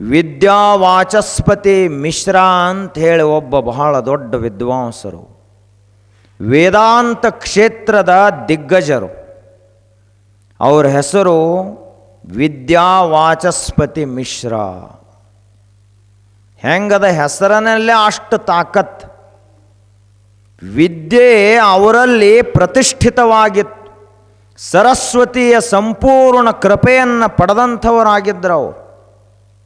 ವಿದ್ಯಾವಾಚಸ್ಪತಿ ಮಿಶ್ರಾ ಅಂತ ಹೇಳಿ ಒಬ್ಬ ಬಹಳ ದೊಡ್ಡ ವಿದ್ವಾಂಸರು, ವೇದಾಂತ ಕ್ಷೇತ್ರದ ದಿಗ್ಗಜರು. ಅವರ ಹೆಸರು ವಿದ್ಯಾವಾಚಸ್ಪತಿ ಮಿಶ್ರಾ. ಹೆಂಗದ ಹೆಸರಿನಲ್ಲೇ ಅಷ್ಟು ತಾಕತ್. ವಿದ್ಯೆ ಅವರಲ್ಲಿ ಪ್ರತಿಷ್ಠಿತವಾಗಿತ್ತು. ಸರಸ್ವತಿಯ ಸಂಪೂರ್ಣ ಕೃಪೆಯನ್ನು ಪಡೆದಂಥವರಾಗಿದ್ದರು ಅವರು.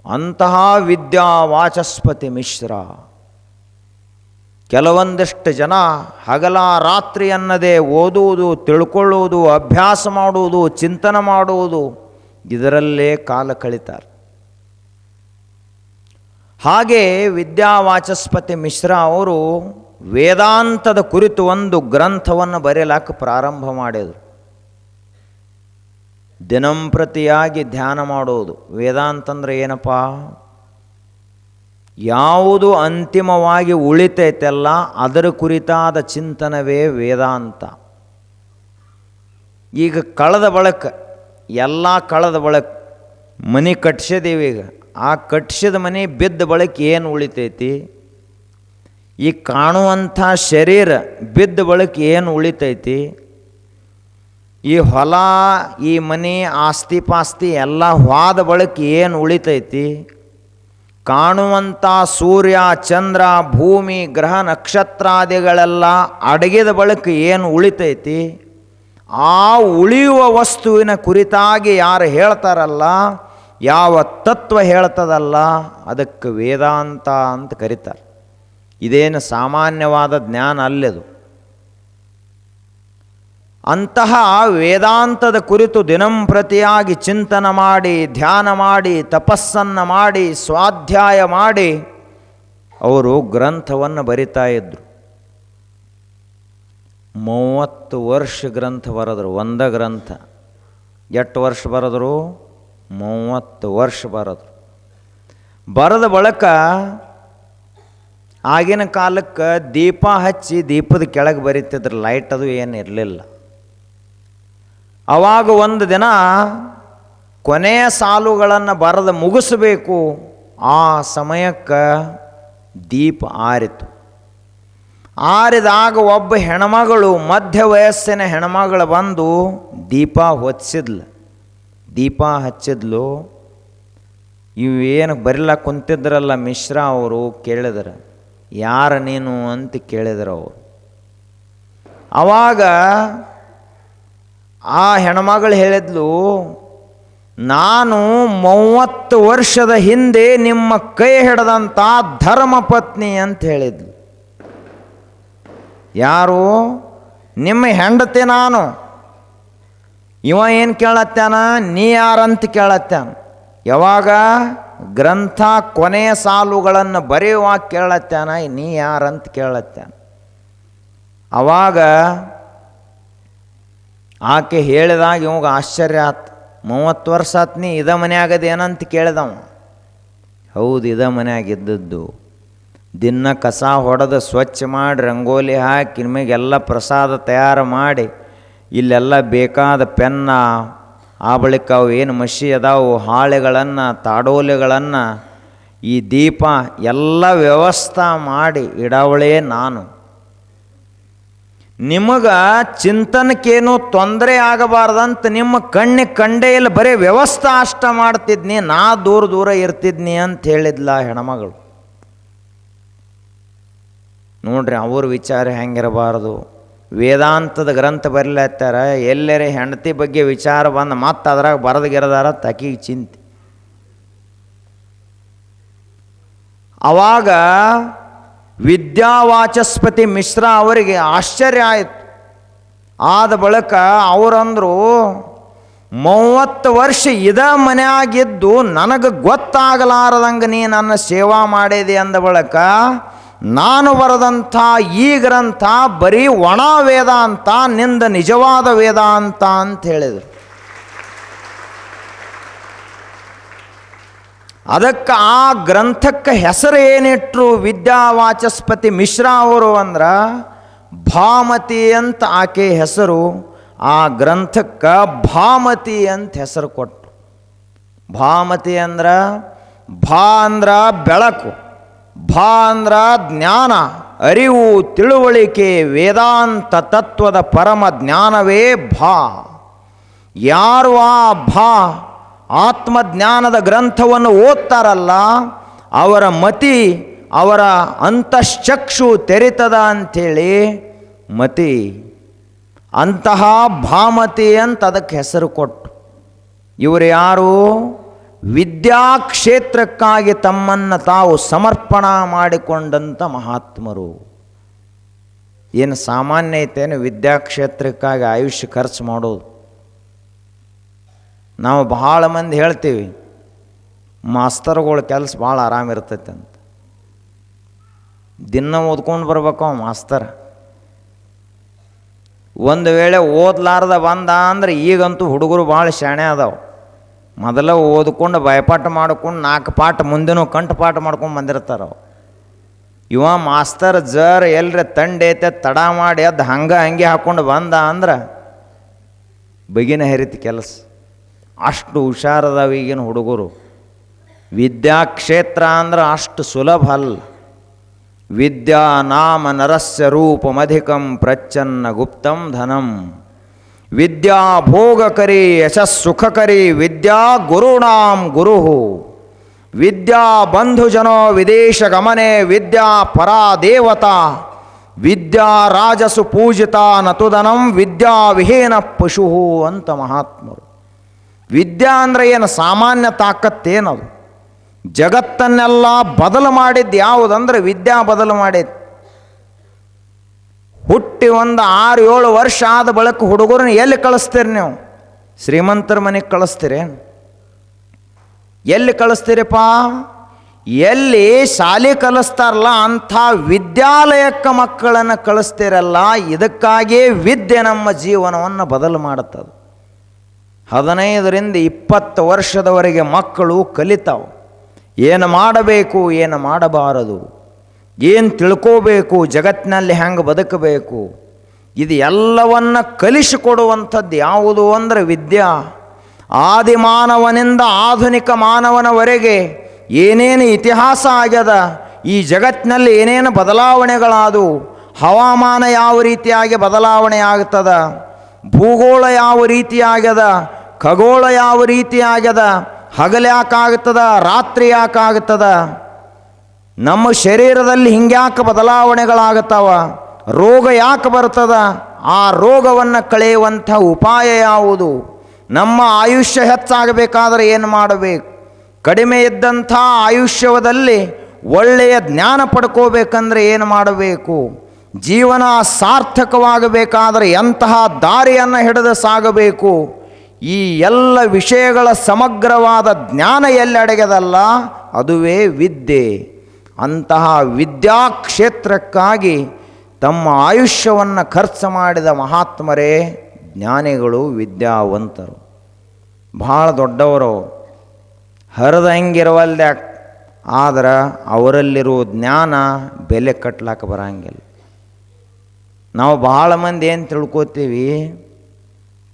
ಅಂತಹ ವಿದ್ಯಾವಾಚಸ್ಪತಿ ಮಿಶ್ರಾ. ಕೆಲವೊಂದಿಷ್ಟು ಜನ ಹಗಲ ರಾತ್ರಿ ಅನ್ನದೇ ಓದುವುದು, ತಿಳ್ಕೊಳ್ಳುವುದು, ಅಭ್ಯಾಸ ಮಾಡುವುದು, ಚಿಂತನೆ ಮಾಡುವುದು, ಇದರಲ್ಲೇ ಕಾಲ ಕಳೀತಾರೆ. ಹಾಗೆ ವಿದ್ಯಾವಾಚಸ್ಪತಿ ಮಿಶ್ರಾ ಅವರು ವೇದಾಂತದ ಕುರಿತು ಒಂದು ಗ್ರಂಥವನ್ನು ಬರೆಯಲಾಕ ಪ್ರಾರಂಭ ಮಾಡಿದರು. ದಿನಂಪ್ರತಿಯಾಗಿ ಧ್ಯಾನ ಮಾಡೋದು. ವೇದಾಂತ ಅಂದರೆ ಏನಪ್ಪ? ಯಾವುದು ಅಂತಿಮವಾಗಿ ಉಳಿತೈತೆಲ್ಲ ಅದರ ಕುರಿತಾದ ಚಿಂತನವೇ ವೇದಾಂತ. ಈಗ ಕಳೆದ ಬಳಕ ಎಲ್ಲ ಕಳೆದ ಬಳಕ ಮನೆ ಕಟ್ಸಿದೀವಿ. ಈಗ ಆ ಕಟ್ಸಿದ ಮನೆ ಬಿದ್ದ ಬಳಕ ಏನು ಉಳಿತೈತಿ? ಈ ಕಾಣುವಂಥ ಶರೀರ ಬಿದ್ದ ಬಳಕ ಏನು ಉಳಿತೈತಿ? ಈ ಹೊಲ, ಈ ಮನೆ, ಆಸ್ತಿ ಪಾಸ್ತಿ ಎಲ್ಲ ಹೋದ ಬಳಕ ಏನು ಉಳಿತೈತಿ? ಕಾಣುವಂಥ ಸೂರ್ಯ, ಚಂದ್ರ, ಭೂಮಿ, ಗ್ರಹ ನಕ್ಷತ್ರಾದಿಗಳೆಲ್ಲ ಅಡಗಿದ ಬಳಕ ಏನು ಉಳಿತೈತಿ? ಆ ಉಳಿಯುವ ವಸ್ತುವಿನ ಕುರಿತಾಗಿ ಯಾರು ಹೇಳ್ತಾರಲ್ಲ, ಯಾವ ತತ್ವ ಹೇಳ್ತದಲ್ಲ, ಅದಕ್ಕೆ ವೇದಾಂತ ಅಂತ ಕರೀತಾರೆ. ಇದೇನು ಸಾಮಾನ್ಯವಾದ ಜ್ಞಾನ ಅಲ್ಲದು. ಅಂತಹ ವೇದಾಂತದ ಕುರಿತು ದಿನಂಪ್ರತಿಯಾಗಿ ಚಿಂತನೆ ಮಾಡಿ, ಧ್ಯಾನ ಮಾಡಿ, ತಪಸ್ಸನ್ನು ಮಾಡಿ, ಸ್ವಾಧ್ಯಾಯ ಮಾಡಿ ಅವರು ಗ್ರಂಥವನ್ನು ಬರಿತಾ ಇದ್ದರು. 30 ವರ್ಷ ಗ್ರಂಥ ಬರೆದರು. ಒಂದ ಗ್ರಂಥ ಎಷ್ಟು ವರ್ಷ ಬರೆದರು? 30 ವರ್ಷ ಬರೆದರು. ಬರೆದ ಬಳಿಕ ಆಗಿನ ಕಾಲಕ್ಕೆ ದೀಪ ಹಚ್ಚಿ ದೀಪದ ಕೆಳಗೆ ಬರೀತಿದ್ರು. ಲೈಟ್ ಅದು ಏನು ಇರಲಿಲ್ಲ. ಆವಾಗ ಒಂದು ದಿನ ಕೊನೆಯ ಸಾಲುಗಳನ್ನು ಬರೆದು ಮುಗಿಸಬೇಕು. ಆ ಸಮಯಕ್ಕೆ ದೀಪ ಆರಿತು. ಆರಿದಾಗ ಒಬ್ಬ ಹೆಣ್ಮಗಳು, ಮಧ್ಯ ವಯಸ್ಸಿನ ಹೆಣ್ಮಗಳು ಬಂದು ದೀಪ ಹೊತ್ತಿಸಿದ್ಲು. ದೀಪ ಹಚ್ಚಿದ್ಲು. ಇವೇನು ಬರಿಲಾಕ ಕುಂತಿದ್ರಲ್ಲ ಮಿಶ್ರಾ ಅವರು ಕೇಳಿದ್ರು, ಯಾರ ನೀನು ಅಂತ ಕೇಳಿದ್ರು ಅವರು. ಆವಾಗ ಆ ಹೆಣ್ಮಗಳು ಹೇಳಿದ್ಲು, ನಾನು 30 ವರ್ಷದ ಹಿಂದೆ ನಿಮ್ಮ ಕೈ ಹಿಡಿದಂಥ ಧರ್ಮಪತ್ನಿ ಅಂತ ಹೇಳಿದ್ಲು. ಯಾರು? ನಿಮ್ಮ ಹೆಂಡತಿ ನಾನು. ಇವ ಏನು ಕೇಳತ್ತಾನ? ನೀ ಯಾರಂತ ಕೇಳತ್ತಾನ. ಯಾವಾಗ? ಗ್ರಂಥ ಕೊನೆಯ ಸಾಲುಗಳನ್ನು ಬರೆಯುವಾಗ ಕೇಳತ್ತಾನ, ನೀ ಯಾರಂತ ಕೇಳತ್ತಾನ. ಆವಾಗ ಆಕೆ ಹೇಳಿದಾಗ ಇವಾಗ ಆಶ್ಚರ್ಯ ಆತು. 30 ವರ್ಷ ಆತು ನೀ ಇದ ಮನೆಯಾಗದೇನಂತ ಕೇಳಿದವ. ಹೌದು, ಇದ ಮನೆಯಾಗಿದ್ದದ್ದು. ದಿನ ಕಸ ಹೊಡೆದು ಸ್ವಚ್ಛ ಮಾಡಿ ರಂಗೋಲಿ ಹಾಕಿ ನಿಮಗೆಲ್ಲ ಪ್ರಸಾದ ತಯಾರು ಮಾಡಿ ಇಲ್ಲೆಲ್ಲ ಬೇಕಾದ ಪೆನ್ನ, ಆ ಬಳಿಕ ಅವು ಏನು ಮಷಿ ಅದಾವು, ಹಾಳೆಗಳನ್ನು, ತಾಡೋಲೆಗಳನ್ನು, ಈ ದೀಪ ಎಲ್ಲ ವ್ಯವಸ್ಥೆ ಮಾಡಿ ಇಡವಳೇ ನಾನು. ನಿಮಗೆ ಚಿಂತನಕ್ಕೇನು ತೊಂದರೆ ಆಗಬಾರ್ದಂತ ನಿಮ್ಮ ಕಣ್ಣಿಗೆ ಕಂಡೇ ಇಲ್ಲ, ಬರೀ ವ್ಯವಸ್ಥೆ ಅಷ್ಟ ಮಾಡ್ತಿದ್ನಿ, ನಾ ದೂರ ದೂರ ಇರ್ತಿದ್ನಿ ಅಂತ ಹೇಳಿದ್ಲ ಹೆಣ್ಮಗಳು. ನೋಡ್ರಿ ಅವ್ರ ವಿಚಾರ ಹೆಂಗಿರಬಾರ್ದು. ವೇದಾಂತದ ಗ್ರಂಥ ಬರಲತ್ತಾರ, ಎಲ್ಲರೇ ಹೆಂಡತಿ ಬಗ್ಗೆ ವಿಚಾರ ಬಂದು ಮತ್ತೆ ಅದ್ರಾಗ ಬರದಗಿರದಾರ ತಕಿಗೆ ಚಿಂತೆ. ಆವಾಗ ವಿದ್ಯಾವಾಚಸ್ಪತಿ ಮಿಶ್ರಾ ಅವರಿಗೆ ಆಶ್ಚರ್ಯ ಆಯಿತು. ಆದ ಬಳಿಕ ಅವರಂದರು, 30 ವರ್ಷ ಇದ ಮನೆಯಾಗಿದ್ದು ನನಗೆ ಗೊತ್ತಾಗಲಾರದಂಗೆ ನೀ ನನ್ನ ಸೇವಾ ಮಾಡಿದೆ ಅಂದ ಬಳಿಕ ನಾನು ಬರೆದಂಥ ಈ ಗ್ರಂಥ ಬರೀ ಒಣ ವೇದಾಂತ, ನಿಂದ ನಿಜವಾದ ವೇದಾಂತ ಅಂತ ಹೇಳಿದರು. ಅದಕ್ಕೆ ಆ ಗ್ರಂಥಕ್ಕೆ ಹೆಸರು ಏನಿಟ್ರು ವಿದ್ಯಾವಾಚಸ್ಪತಿ ಮಿಶ್ರಾ ಅವರು ಅಂದ್ರೆ ಭಾಮತಿ ಅಂತ ಆಕೆ ಹೆಸರು. ಆ ಗ್ರಂಥಕ್ಕೆ ಭಾಮತಿ ಅಂತ ಹೆಸರು ಕೊಟ್ಟರು. ಭಾಮತಿ ಅಂದ್ರೆ ಭಾ ಅಂದ್ರ ಬೆಳಕು, ಭಾ ಅಂದ್ರ ಜ್ಞಾನ, ಅರಿವು, ತಿಳುವಳಿಕೆ, ವೇದಾಂತ ತತ್ವದ ಪರಮ ಜ್ಞಾನವೇ ಭಾ. ಯಾರು ಆ ಭಾ ಆತ್ಮಜ್ಞಾನದ ಗ್ರಂಥವನ್ನು ಓದ್ತಾರಲ್ಲ ಅವರ ಮತಿ, ಅವರ ಅಂತಶ್ಚಕ್ಷು ತೆರಿತದ ಅಂಥೇಳಿ ಮತಿ, ಅಂತಹ ಭಾಮತಿ ಅಂತ ಅದಕ್ಕೆ ಹೆಸರು ಕೊಟ್ಟು. ಇವರು ಯಾರು? ವಿದ್ಯಾಕ್ಷೇತ್ರಕ್ಕಾಗಿ ತಮ್ಮನ್ನು ತಾವು ಸಮರ್ಪಣಾ ಮಾಡಿಕೊಂಡಂಥ ಮಹಾತ್ಮರು. ಏನು ಸಾಮಾನ್ಯ ಐತೇನು ವಿದ್ಯಾಕ್ಷೇತ್ರಕ್ಕಾಗಿ ಆಯುಷ್ಯ ಖರ್ಚು ಮಾಡೋದು? ನಾವು ಭಾಳ ಮಂದಿ ಹೇಳ್ತೀವಿ ಮಾಸ್ತರ್ಗಳ ಕೆಲಸ ಭಾಳ ಆರಾಮಿರ್ತೈತೆ ಅಂತ. ದಿನ ಓದ್ಕೊಂಡು ಬರ್ಬೇಕು ಮಾಸ್ತರ್. ಒಂದು ವೇಳೆ ಓದ್ಲಾರ್ದ ಬಂದ ಅಂದ್ರೆ ಈಗಂತೂ ಹುಡುಗರು ಭಾಳ ಶಾಣೆ ಅದಾವೆ. ಮೊದಲ ಓದ್ಕೊಂಡು ಭಯಪಾಠ ಮಾಡ್ಕೊಂಡು 4 ಪಾಠ ಮುಂದಿನ ಕಂಠಪಾಠ ಮಾಡ್ಕೊಂಡು ಬಂದಿರ್ತಾರೆ. ಇವ ಮಾಸ್ತರ್ ಜರ್ ಎಲ್ರಿ ತಂಡೈತೆ ತಡ ಮಾಡಿ ಅದು ಹಂಗೆ ಹಾಕ್ಕೊಂಡು ಬಂದ ಅಂದ್ರೆ ಬಗಿನ ಹರಿತಿ ಕೆಲಸ. ಅಷ್ಟು ಹುಷಾರದಾವ ಈಗಿನ ಹುಡುಗರು. ವಿದ್ಯಾಕ್ಷೇತ್ರ ಅಂದ್ರೆ ಅಷ್ಟು ಸುಲಭ ಅಲ್ಲ. ವಿದ್ಯಾ ನಾಮ ನರಸ್ಯ ರೂಪಮಧಿಕಂ ಪ್ರಚ್ಛನ್ನ ಗುಪ್ತಂ ಧನಂ. ವಿದ್ಯಾ ಭೋಗಕರಿ ಯಶಸ್ಸುಖಕರಿ ವಿದ್ಯಾ ಗುರುಣಾಂ ಗುರು. ವಿದ್ಯಾ ಬಂಧುಜನೋ ವಿದೇಶ ಗಮನೆ ವಿದ್ಯಾ ಪರಾ ದೇವತಾ. ವಿದ್ಯಾ ರಾಜಸು ಪೂಜಿತ ನತುದನಂ ವಿದ್ಯಾ ವಿಹೀನ ಪಶು ಅಂತ ಮಹಾತ್ಮರು. ವಿದ್ಯಾ ಅಂದರೆ ಏನು ಸಾಮಾನ್ಯ ತಾಕತ್ತೇನದು? ಜಗತ್ತನ್ನೆಲ್ಲ ಬದಲು ಮಾಡಿದ್ದು ಯಾವುದಂದ್ರೆ ವಿದ್ಯಾ ಬದಲು ಮಾಡಿದ್ದು. ಹುಟ್ಟಿ ಒಂದು 6-7 ವರ್ಷ ಆದ ಬಳಿಕ ಹುಡುಗರನ್ನ ಎಲ್ಲಿ ಕಳಿಸ್ತೀರಿ ನೀವು? ಶ್ರೀಮಂತರ ಮನೆಗೆ ಕಳಿಸ್ತೀರಿ? ಎಲ್ಲಿ ಕಳಿಸ್ತೀರಿಪ್ಪ? ಎಲ್ಲಿ ಶಾಲೆ ಕಲಿಸ್ತಾರಲ್ಲ ಅಂಥ ವಿದ್ಯಾಲಯಕ್ಕೆ ಮಕ್ಕಳನ್ನು ಕಳಿಸ್ತೀರಲ್ಲ. ಇದಕ್ಕಾಗಿಯೇ ವಿದ್ಯೆ ನಮ್ಮ ಜೀವನವನ್ನು ಬದಲು ಮಾಡುತ್ತದೆ. 15ರಿಂದ 20 ವರ್ಷದವರೆಗೆ ಮಕ್ಕಳು ಕಲಿತಾವೆ. ಏನು ಮಾಡಬೇಕು, ಏನು ಮಾಡಬಾರದು, ಏನು ತಿಳ್ಕೋಬೇಕು, ಜಗತ್ತಿನಲ್ಲಿ ಹೆಂಗೆ ಬದುಕಬೇಕು, ಇದು ಎಲ್ಲವನ್ನು ಕಲಿಸಿಕೊಡುವಂಥದ್ದು ಯಾವುದು ಅಂದರೆ ವಿದ್ಯಾ. ಆದಿಮಾನವನಿಂದ ಆಧುನಿಕ ಮಾನವನವರೆಗೆ ಏನೇನು ಇತಿಹಾಸ ಆಗ್ಯದ, ಈ ಜಗತ್ತಿನಲ್ಲಿ ಏನೇನು ಬದಲಾವಣೆಗಳಾದವು, ಹವಾಮಾನ ಯಾವ ರೀತಿಯಾಗಿ ಬದಲಾವಣೆ ಆಗ್ತದ, ಭೂಗೋಳ ಯಾವ ರೀತಿಯಾಗ್ಯದ, ಖಗೋಳ ಯಾವ ರೀತಿಯಾಗ್ಯದ, ಹಗಲು ಯಾಕಾಗ್ತದ, ರಾತ್ರಿ ಯಾಕಾಗ್ತದ, ನಮ್ಮ ಶರೀರದಲ್ಲಿ ಹಿಂಗ್ಯಾಕೆ ಬದಲಾವಣೆಗಳಾಗುತ್ತವ, ರೋಗ ಯಾಕೆ ಬರ್ತದ, ಆ ರೋಗವನ್ನು ಕಳೆಯುವಂಥ ಉಪಾಯ ಯಾವುದು, ನಮ್ಮ ಆಯುಷ್ಯ ಹೆಚ್ಚಾಗಬೇಕಾದ್ರೆ ಏನು ಮಾಡಬೇಕು, ಕಡಿಮೆ ಇದ್ದಂಥ ಆಯುಷ್ಯದಲ್ಲಿ ಒಳ್ಳೆಯ ಜ್ಞಾನ ಪಡ್ಕೋಬೇಕಂದ್ರೆ ಏನು ಮಾಡಬೇಕು, ಜೀವನ ಸಾರ್ಥಕವಾಗಬೇಕಾದರೆ ಎಂತಹ ದಾರಿಯನ್ನು ಹಿಡಿದು ಸಾಗಬೇಕು, ಈ ಎಲ್ಲ ವಿಷಯಗಳ ಸಮಗ್ರವಾದ ಜ್ಞಾನ ಎಲ್ಲಿ ಅಡಗ್ಯದಲ್ಲ ಅದುವೇ ವಿದ್ಯೆ. ಅಂತಹ ವಿದ್ಯಾಕ್ಷೇತ್ರಕ್ಕಾಗಿ ತಮ್ಮ ಆಯುಷ್ಯವನ್ನು ಖರ್ಚು ಮಾಡಿದ ಮಹಾತ್ಮರೇ ಜ್ಞಾನಿಗಳು, ವಿದ್ಯಾವಂತರು, ಭಾಳ ದೊಡ್ಡವರು. ಹರಿದಂಗಿರವಲ್ದೆ, ಆದ್ರೆ ಅವರಲ್ಲಿರುವ ಜ್ಞಾನ ಬೆಲೆ ಕಟ್ಲಾಕ ಬರಂಗಿಲ್ಲ. ನಾವು ಭಾಳ ಮಂದಿ ಏನು ತಿಳ್ಕೊತೀವಿ,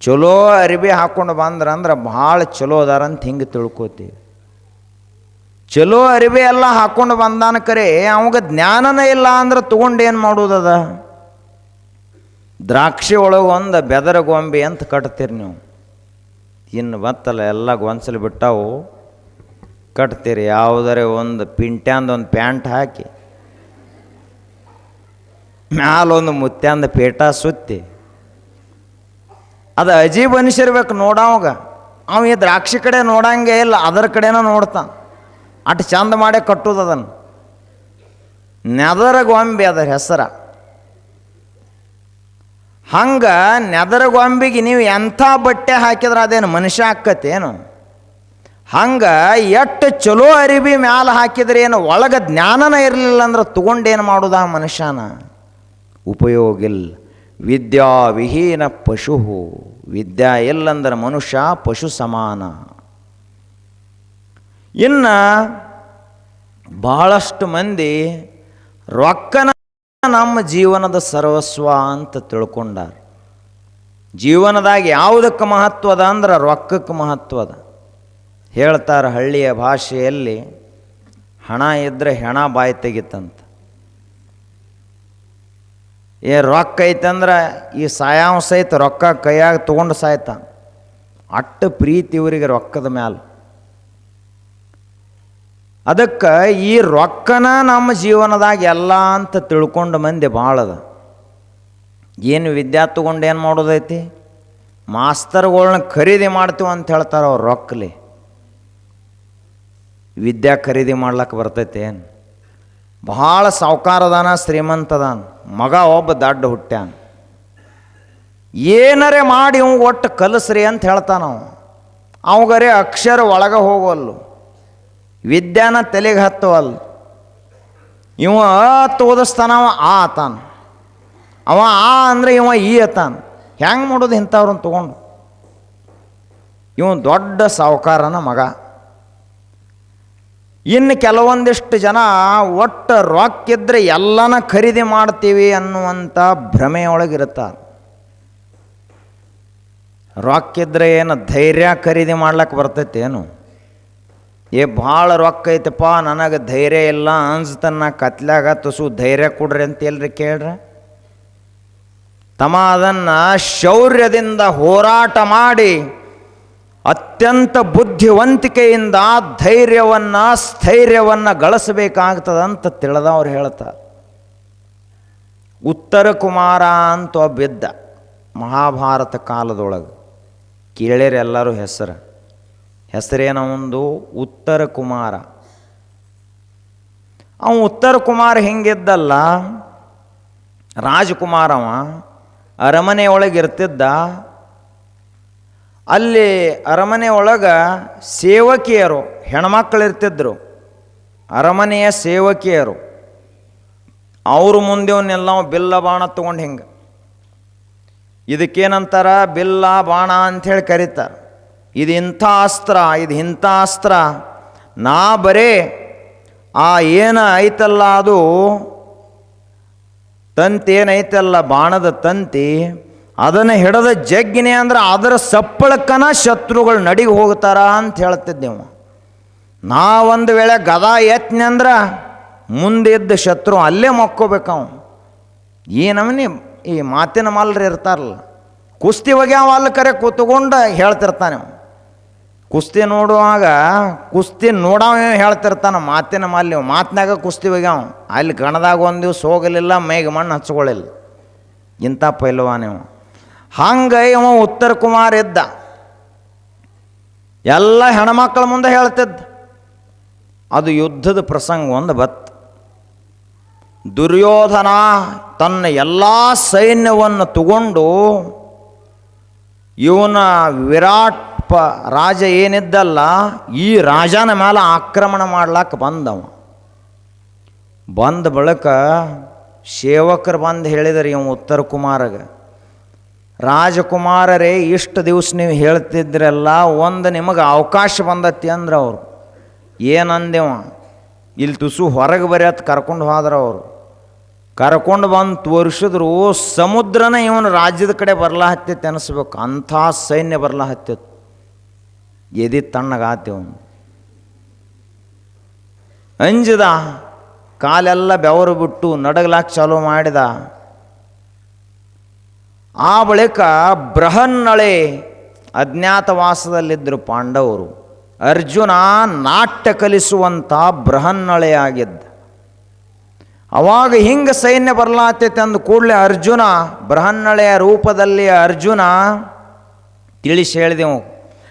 ಚಲೋ ಅರಿವಿ ಹಾಕ್ಕೊಂಡು ಬಂದ್ರಂದ್ರೆ ಭಾಳ ಚಲೋ ಅದಾರಂತ ಹಿಂಗೆ ತಿಳ್ಕೊತೀವಿ. ಚಲೋ ಅರಿವಿ ಎಲ್ಲ ಹಾಕ್ಕೊಂಡು ಬಂದಾನ ಕರೆ ಅವಾಗ ಜ್ಞಾನನೇ ಇಲ್ಲ ಅಂದ್ರೆ ತೊಗೊಂಡೇನು ಮಾಡೋದದ. ದ್ರಾಕ್ಷಿ ಒಳಗೆ ಒಂದು ಬೆದರ ಗೊಂಬೆ ಅಂತ ಕಟ್ತೀರಿ ನೀವು, ಇನ್ನು ಬತ್ತಲ್ಲ ಎಲ್ಲ ಗೊಂಚಲು ಬಿಟ್ಟಾವು ಕಟ್ತೀರಿ. ಯಾವುದರೆ ಒಂದು ಪಿಂಟ್ಯಾಂದೊಂದು ಪ್ಯಾಂಟ್ ಹಾಕಿ ಮ್ಯಾಲೊಂದು ಮುತ್ಯಾಂದ ಪೇಟ ಸುತ್ತಿ ಅದು ಅಜೀಬ್ ಅನಿಸಿರ್ಬೇಕು ನೋಡವಾಗ. ಅವ ಈ ದ್ರಾಕ್ಷಿ ಕಡೆ ನೋಡಂಗೆ ಇಲ್ಲ, ಅದರ ಕಡೆನ ನೋಡ್ತಾನೆ. ಅಷ್ಟು ಚಂದ ಮಾಡೇ ಕಟ್ಟೋದು ಅದನ್ನು. ನೆದರ ಗೊಂಬೆ ಅದರ ಹೆಸರ. ಹಂಗೆ ನೆದರ ಗೊಂಬಿಗೆ ನೀವು ಎಂಥ ಬಟ್ಟೆ ಹಾಕಿದ್ರೆ ಅದೇನು ಮನುಷ್ಯ ಆಕ್ಕತ್ತೇನು? ಹಂಗೆ ಎಷ್ಟು ಚಲೋ ಅರಿವಿ ಮ್ಯಾಲ ಹಾಕಿದ್ರೆ ಏನು ಒಳಗೆ ಜ್ಞಾನನ ಇರಲಿಲ್ಲ ಅಂದ್ರೆ ತೊಗೊಂಡೇನು ಮಾಡೋದ ಮನುಷ್ಯನ? ಉಪಯೋಗಿಲ್ಲ. ವಿದ್ಯಾ ವಿಹೀನ ಪಶು, ವಿದ್ಯಾ ಇಲ್ಲಂದ್ರೆ ಮನುಷ್ಯ ಪಶು ಸಮಾನ. ಇನ್ನು ಬಹಳಷ್ಟು ಮಂದಿ ರೊಕ್ಕನ ನಮ್ಮ ಜೀವನದ ಸರ್ವಸ್ವ ಅಂತ ತಿಳ್ಕೊಂಡಾರ. ಜೀವನದಾಗ ಯಾವುದಕ್ಕೆ ಮಹತ್ವದ ಅಂದ್ರೆ ರೊಕ್ಕಕ್ಕೆ ಮಹತ್ವದ. ಹೇಳ್ತಾರೆ ಹಳ್ಳಿಯ ಭಾಷೆಯಲ್ಲಿ, ಹಣ ಇದ್ದರೆ ಹೆಣ ಬಾಯಿ ತೆಗಿತಂತ. ರೊಕ್ಕ ಐತಂದ್ರೆ ಈ ಸಾಯಾವ ಸಹಿತ ರೊಕ್ಕ ಕೈಯಾಗ ತೊಗೊಂಡು ಸಾಯ್ತಾನ. ಅಟ್ಟು ಪ್ರೀತಿ ಇವರಿಗೆ ರೊಕ್ಕದ ಮ್ಯಾಲ. ಅದಕ್ಕೆ ಈ ರೊಕ್ಕನ ನಮ್ಮ ಜೀವನದಾಗ ಎಲ್ಲ ಅಂತ ತಿಳ್ಕೊಂಡು ಮಂದಿ ಭಾಳದ. ಏನು ವಿದ್ಯಾ ತೊಗೊಂಡು ಏನು ಮಾಡೋದೈತಿ, ಮಾಸ್ತರ್ಗಳ್ನ ಖರೀದಿ ಮಾಡ್ತೀವಿ ಅಂತ ಹೇಳ್ತಾರೆ ಅವ್ರು ರೊಕ್ಕಲಿ. ವಿದ್ಯಾ ಖರೀದಿ ಮಾಡ್ಲಿಕ್ಕೆ ಬರ್ತೈತೆ ಏನು? ಭಾಳ ಸಾವುಕಾರದಾನ, ಶ್ರೀಮಂತದಾನ, ಮಗ ಒಬ್ಬ ದಡ್ಡ ಹುಟ್ಟ್ಯಾನ. ಏನರೇ ಮಾಡಿ ಇವ್ ಒಟ್ಟು ಕಲಿಸ್ರಿ ಅಂತ ಹೇಳ್ತಾನವ. ಅವಗರೇ ಅಕ್ಷರ ಒಳಗೆ ಹೋಗೋಲ್ಲು, ವಿದ್ಯಾನ ತಲೆಗೆ ಹತ್ತವಲ್ಲ. ಇವ ಓದಿಸ್ತಾನವ ಆ ಆತಾನ, ಅವ ಆ ಅಂದರೆ ಇವ ಈ ಅತಾನ. ಹೆಂಗೆ ಮಾಡೋದು ಇಂಥವ್ರನ್ನ ತೊಗೊಂಡು? ಇವ ದೊಡ್ಡ ಸಾವುಕಾರನ ಮಗ. ಇನ್ನು ಕೆಲವೊಂದಿಷ್ಟು ಜನ ಒಟ್ಟು ರೊಕ್ಕಿದ್ರೆ ಎಲ್ಲನ ಖರೀದಿ ಮಾಡ್ತೀವಿ ಅನ್ನುವಂಥ ಭ್ರಮೆಯೊಳಗಿರುತ್ತಾರೆ. ರೊಕ್ಕಿದ್ರೆ ಏನು ಧೈರ್ಯ ಖರೀದಿ ಮಾಡ್ಲಿಕ್ಕೆ ಬರ್ತೈತೇನು? ಭಾಳ ರೊಕ್ಕ ಐತಪ್ಪ, ನನಗೆ ಧೈರ್ಯ ಇಲ್ಲ ಅನ್ಸ್ತಾನ, ಕತ್ಲಾಗ ತುಸು ಧೈರ್ಯ ಕೊಡ್ರಿ ಅಂತ ಎಲ್ರಿ ಕೇಳ್ರಿ. ತಮ್ಮ ಅದನ್ನು ಶೌರ್ಯದಿಂದ ಹೋರಾಟ ಮಾಡಿ ಅತ್ಯಂತ ಬುದ್ಧಿವಂತಿಕೆಯಿಂದ ಧೈರ್ಯವನ್ನು ಸ್ಥೈರ್ಯವನ್ನು ಗಳಿಸಬೇಕಾಗ್ತದಂತ ತಿಳಿದವ್ರು ಹೇಳ್ತಾರೆ. ಉತ್ತರ ಕುಮಾರ ಅಂತ ಒಬ್ಬಿದ್ದ ಮಹಾಭಾರತ ಕಾಲದೊಳಗೆ. ಕೇಳಿರಿ ಎಲ್ಲರೂ ಹೆಸರೇನೋ ಒಂದು ಉತ್ತರ ಕುಮಾರ. ಅವ ಉತ್ತರ ಕುಮಾರ ಹೆಂಗಿದ್ದಲ್ಲ, ರಾಜಕುಮಾರವ ಅರಮನೆ ಒಳಗೆ ಇರ್ತಿದ್ದ. ಅಲ್ಲಿ ಅರಮನೆ ಒಳಗೆ ಸೇವಕಿಯರು ಹೆಣ್ಮಕ್ಳು ಇರ್ತಿದ್ರು, ಅರಮನೆಯ ಸೇವಕಿಯರು. ಅವ್ರ ಮುಂದೆವನ್ನೆಲ್ಲ ಬಿಲ್ಲ ಬಾಣ ತೊಗೊಂಡು ಹಿಂಗೆ, ಇದಕ್ಕೇನಂತಾರ ಬಿಲ್ಲ ಬಾಣ ಅಂಥೇಳಿ ಕರೀತಾರೆ. ಇದು ಇಂಥ ಅಸ್ತ್ರ, ಇದು ಇಂಥ ಅಸ್ತ್ರ. ನಾ ಬರೇ ಆ ಏನು ಐತಲ್ಲ ಅದು ತಂತಿ ಏನೈತಲ್ಲ ಬಾಣದ ತಂತಿ, ಅದನ್ನು ಹಿಡಿದ ಜಗ್ಗಿನಿ ಅಂದ್ರೆ ಅದರ ಸಪ್ಪಳಕ್ಕನ ಶತ್ರುಗಳು ನಡಿಗೆ ಹೋಗ್ತಾರ ಅಂತ ಹೇಳ್ತಿದ್ದೆವು. ನಾವೊಂದು ವೇಳೆ ಗದಾ ಎತ್ನಿ ಅಂದ್ರೆ ಮುಂದೆ ಇದ್ದ ಶತ್ರು ಅಲ್ಲೇ ಮಕ್ಕೋಬೇಕವು. ಏನವನಿ ಈ ಮಾತಿನ ಮಾಲ್ರಿ ಇರ್ತಾರಲ್ಲ, ಕುಸ್ತಿ ಒಗ್ಯಾವ ಅಲ್ಲಿ ಕರೆ ಕೂತ್ಕೊಂಡು ಹೇಳ್ತಿರ್ತಾನೆ. ಕುಸ್ತಿ ನೋಡುವಾಗ ಕುಸ್ತಿ ನೋಡವ ಹೇಳ್ತಿರ್ತಾನೆ, ಮಾತಿನ ಮಾಲ್ಯ ಮಾತಿನಾಗ ಕುಸ್ತಿ ಒಗ್ಯಾವ. ಅಲ್ಲಿ ಗಣದಾಗ ಒಂದು ದಿವ್ಸ ಹೋಗಲಿಲ್ಲ, ಮೈಗೆ ಮಣ್ಣು ಹಚ್ಕೊಳ್ಳಿಲ್ಲ. ಇಂಥ ಪೈಲ್ವಾನಿವ. ಹಂಗೆ ಇವ ಉತ್ತರ ಕುಮಾರ್ ಇದ್ದ. ಎಲ್ಲ ಹೆಣ್ಮಕ್ಳ ಮುಂದೆ ಹೇಳ್ತಿದ್ದ. ಅದು ಯುದ್ಧದ ಪ್ರಸಂಗ ಒಂದು ಬತ್ತು. ದುರ್ಯೋಧನ ತನ್ನ ಎಲ್ಲ ಸೈನ್ಯವನ್ನು ತಗೊಂಡು ಇವನ ವಿರಾಟ್ ರಾಜ ಏನಿದ್ದಲ್ಲ, ಈ ರಾಜನ ಮೇಲೆ ಆಕ್ರಮಣ ಮಾಡ್ಲಾಕ ಬಂದವ. ಬಂದ ಬಳಿಕ ಸೇವಕರು ಬಂದು ಹೇಳಿದರು ಇವ ಉತ್ತರ ಕುಮಾರಗ, ರಾಜಕುಮಾರರೇ ಇಷ್ಟು ದಿವಸ ನೀವು ಹೇಳ್ತಿದ್ರಲ್ಲ, ಒಂದು ನಿಮಗೆ ಅವಕಾಶ ಬಂದತಿ ಅಂದ್ರೆ ಅವರು ಏನಂದೇವ, ಇಲ್ಲಿ ತುಸು ಹೊರಗೆ ಬರೆಯತ್ ಕರ್ಕೊಂಡು ಹೋದ್ರ ಅವರು. ಕರ್ಕೊಂಡು ಬಂದು ತೋರಿಸಿದ್ರು ಸಮುದ್ರನ ಇವನು ರಾಜ್ಯದ ಕಡೆ ಬರ್ಲಾ ಹತ್ತೈತೆ ಅನಿಸ್ಬೇಕು, ಅಂಥ ಸೈನ್ಯ ಬರ್ಲಾ ಹತ್ತಿತ್ತು. ಎದಿ ತಣ್ಣಗಾತೇವನು. ಅಂಜಿದ, ಕಾಲೆಲ್ಲ ಬೆವರು ಬಿಟ್ಟು ನಡಗಲಾಕ ಚಾಲೂ ಮಾಡಿದ. ಆ ಬಳಿಕ ಬೃಹನ್ನಳೆ ಅಜ್ಞಾತವಾಸದಲ್ಲಿದ್ದರು ಪಾಂಡವರು. ಅರ್ಜುನ ನಾಟ್ಯ ಕಲಿಸುವಂಥ ಬೃಹನ್ನಳೆಯಾಗಿದ್ದ. ಅವಾಗ ಹಿಂಗೆ ಸೈನ್ಯ ಬರ್ಲಾತೈತೆ ಅಂದ ಕೂಡಲೇ ಅರ್ಜುನ, ಬೃಹನ್ನಳೆಯ ರೂಪದಲ್ಲಿ ಅರ್ಜುನ ತಿಳಿಸಿ ಹೇಳಿದೆವು,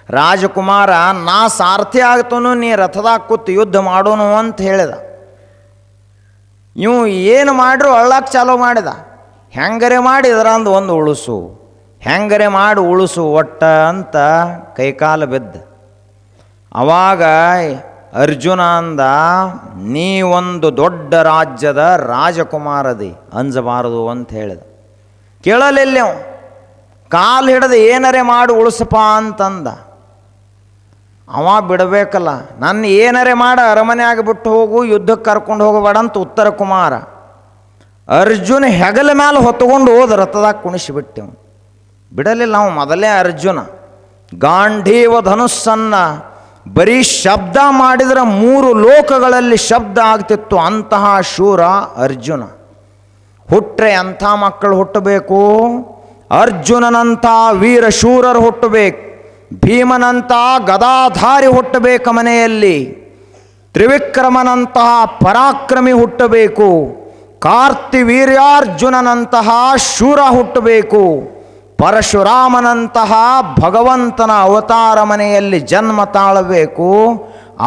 ರಾಜಕುಮಾರ ನಾ ಸಾರಥಿ ಆಗ್ತನು, ನೀ ರಥದಾಗ ಕೂತು ಯುದ್ಧ ಮಾಡೋನು ಅಂತ ಹೇಳಿದ. ಇವು ಏನು ಮಾಡ್ರು ಅಳ್ಳಾಕ ಚಾಲೂ ಮಾಡಿದ. ಹೆಂಗರೆ ಮಾಡಿ ಇದರಂದು ಒಂದು ಉಳಿಸು, ಹೆಂಗರೆ ಮಾಡಿ ಉಳಿಸು ಒಟ್ಟ ಅಂತ ಕೈಕಾಲು ಬಿದ್ದ. ಅವಾಗ ಅರ್ಜುನ ಅಂದ, ನೀ ಒಂದು ದೊಡ್ಡ ರಾಜ್ಯದ ರಾಜಕುಮಾರದಿ, ಅಂಜಬಾರದು ಅಂತ ಹೇಳಿದ. ಕೇಳಲಿಲ್ಲ, ಕಾಲು ಹಿಡಿದು ಏನರೇ ಮಾಡಿ ಉಳಿಸಪ್ಪ ಅಂತಂದ. ಅವ ಬಿಡಬೇಕಲ್ಲ, ನನ್ನ ಏನರೇ ಮಾಡಿ ಅರಮನೆ ಆಗಿಬಿಟ್ಟು ಹೋಗು, ಯುದ್ಧಕ್ಕೆ ಕರ್ಕೊಂಡು ಹೋಗಬೇಡ ಅಂತ ಉತ್ತರ ಕುಮಾರ. ಅರ್ಜುನ ಹೆಗಲ ಮೇಲೆ ಹೊತ್ತುಕೊಂಡು ಹೋದ, ರಥದಾಗ ಕುಣಿಸಿಬಿಟ್ಟೆವು. ಬಿಡಲಿಲ್ಲ ಅವ ಮೊದಲೇ ಅರ್ಜುನ. ಗಾಂಧೀವ ಧನುಸ್ಸನ್ನ ಬರೀ ಶಬ್ದ ಮಾಡಿದರೆ 3 ಲೋಕಗಳಲ್ಲಿ ಶಬ್ದ ಆಗ್ತಿತ್ತು, ಅಂತಹ ಶೂರ ಅರ್ಜುನ. ಹುಟ್ಟರೆ ಅಂಥ ಮಕ್ಕಳು ಹುಟ್ಟಬೇಕು, ಅರ್ಜುನನಂಥ ವೀರ ಶೂರರು ಹುಟ್ಟಬೇಕು, ಭೀಮನಂಥ ಗದಾಧಾರಿ ಹುಟ್ಟಬೇಕು ಮನೆಯಲ್ಲಿ, ತ್ರಿವಿಕ್ರಮನಂತಹ ಪರಾಕ್ರಮಿ ಹುಟ್ಟಬೇಕು, ಕಾರ್ತಿವೀರ್ಯಾರ್ಜುನನಂತಹ ಶೂರ ಹುಟ್ಟಬೇಕು, ಪರಶುರಾಮನಂತಹ ಭಗವಂತನ ಅವತಾರ ಮನೆಯಲ್ಲಿ ಜನ್ಮ ತಾಳಬೇಕು.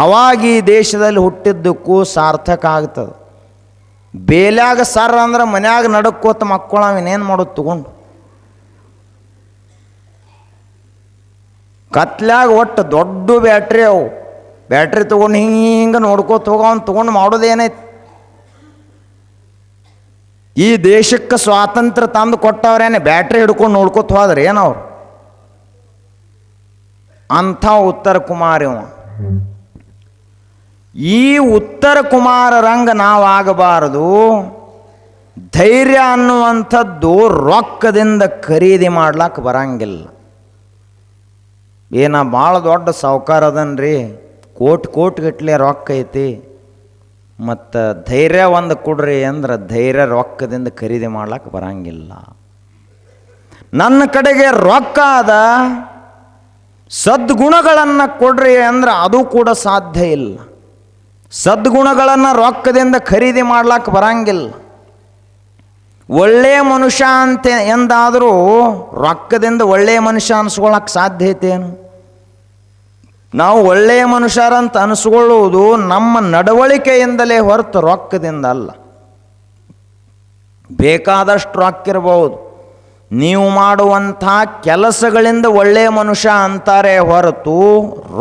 ಅವಾಗಿ ದೇಶದಲ್ಲಿ ಹುಟ್ಟಿದ್ದಕ್ಕೂ ಸಾರ್ಥಕ ಆಗ್ತದೆ. ಬೇಲ್ಯಾಗ ಸರ್ ಅಂದ್ರೆ ಮನ್ಯಾಗ ನಡಕ್ಕೋತ ಮಕ್ಕಳು ಅವನೇನು ಮಾಡೋದು ತಗೊಂಡು, ಕತ್ಲಾಗ ಒಟ್ಟು ದೊಡ್ಡ ಬ್ಯಾಟ್ರಿ ಅವು, ಬ್ಯಾಟ್ರಿ ತೊಗೊಂಡು ಹಿಂಗೆ ನೋಡ್ಕೋತ ಹೋಗೋ ಅವ್ನು ತೊಗೊಂಡು ಮಾಡೋದೇನೈತಿ. ಈ ದೇಶಕ್ಕೆ ಸ್ವಾತಂತ್ರ್ಯ ತಂದು ಕೊಟ್ಟವ್ರೇನೆ ಬ್ಯಾಟ್ರಿ ಹಿಡ್ಕೊಂಡು ನೋಡ್ಕೋತ ಹೋದ್ರೆ ಏನವ್ರು. ಅಂಥ ಉತ್ತರ ಕುಮಾರ ಇವ. ಈ ಉತ್ತರ ಕುಮಾರರಂಗ ನಾವಾಗಬಾರದು. ಧೈರ್ಯ ಅನ್ನುವಂಥದ್ದು ರೊಕ್ಕದಿಂದ ಖರೀದಿ ಮಾಡ್ಲಾಕ ಬರಂಗಿಲ್ಲ. ಏನ ಭಾಳ ದೊಡ್ಡ ಸಾವುಕಾರ ಅದನ್ರಿ, ಕೋಟಿ ರೊಕ್ಕ ಐತಿ, ಮತ್ತು ಧೈರ್ಯ ಒಂದು ಕೊಡ್ರಿ ಅಂದ್ರೆ ಧೈರ್ಯ ರೊಕ್ಕದಿಂದ ಖರೀದಿ ಮಾಡ್ಲಿಕ್ಕೆ ಬರಂಗಿಲ್ಲ. ನನ್ನ ಕಡೆಗೆ ರೊಕ್ಕ ಅದ, ಸದ್ಗುಣಗಳನ್ನು ಕೊಡ್ರಿ ಅಂದ್ರೆ ಅದು ಕೂಡ ಸಾಧ್ಯ ಇಲ್ಲ. ಸದ್ಗುಣಗಳನ್ನು ರೊಕ್ಕದಿಂದ ಖರೀದಿ ಮಾಡ್ಲಿಕ್ಕೆ ಬರಂಗಿಲ್ಲ. ಒಳ್ಳೆಯ ಮನುಷ್ಯ ಅಂತ ಎಂದಾದರೂ ರೊಕ್ಕದಿಂದ ಒಳ್ಳೆಯ ಮನುಷ್ಯ ಅನಿಸ್ಕೊಳ್ಳೋಕೆ ಸಾಧ್ಯತೆಯೇನು? ನಾವು ಒಳ್ಳೆಯ ಮನುಷ್ಯರಂತ ಅನಿಸ್ಕೊಳ್ಳುವುದು ನಮ್ಮ ನಡವಳಿಕೆಯಿಂದಲೇ ಹೊರತು ರೊಕ್ಕದಿಂದ ಅಲ್ಲ. ಬೇಕಾದಷ್ಟು ರೊಕ್ಕ ಇರಬಹುದು, ನೀವು ಮಾಡುವಂಥ ಕೆಲಸಗಳಿಂದ ಒಳ್ಳೆಯ ಮನುಷ್ಯ ಅಂತಾರೆ ಹೊರತು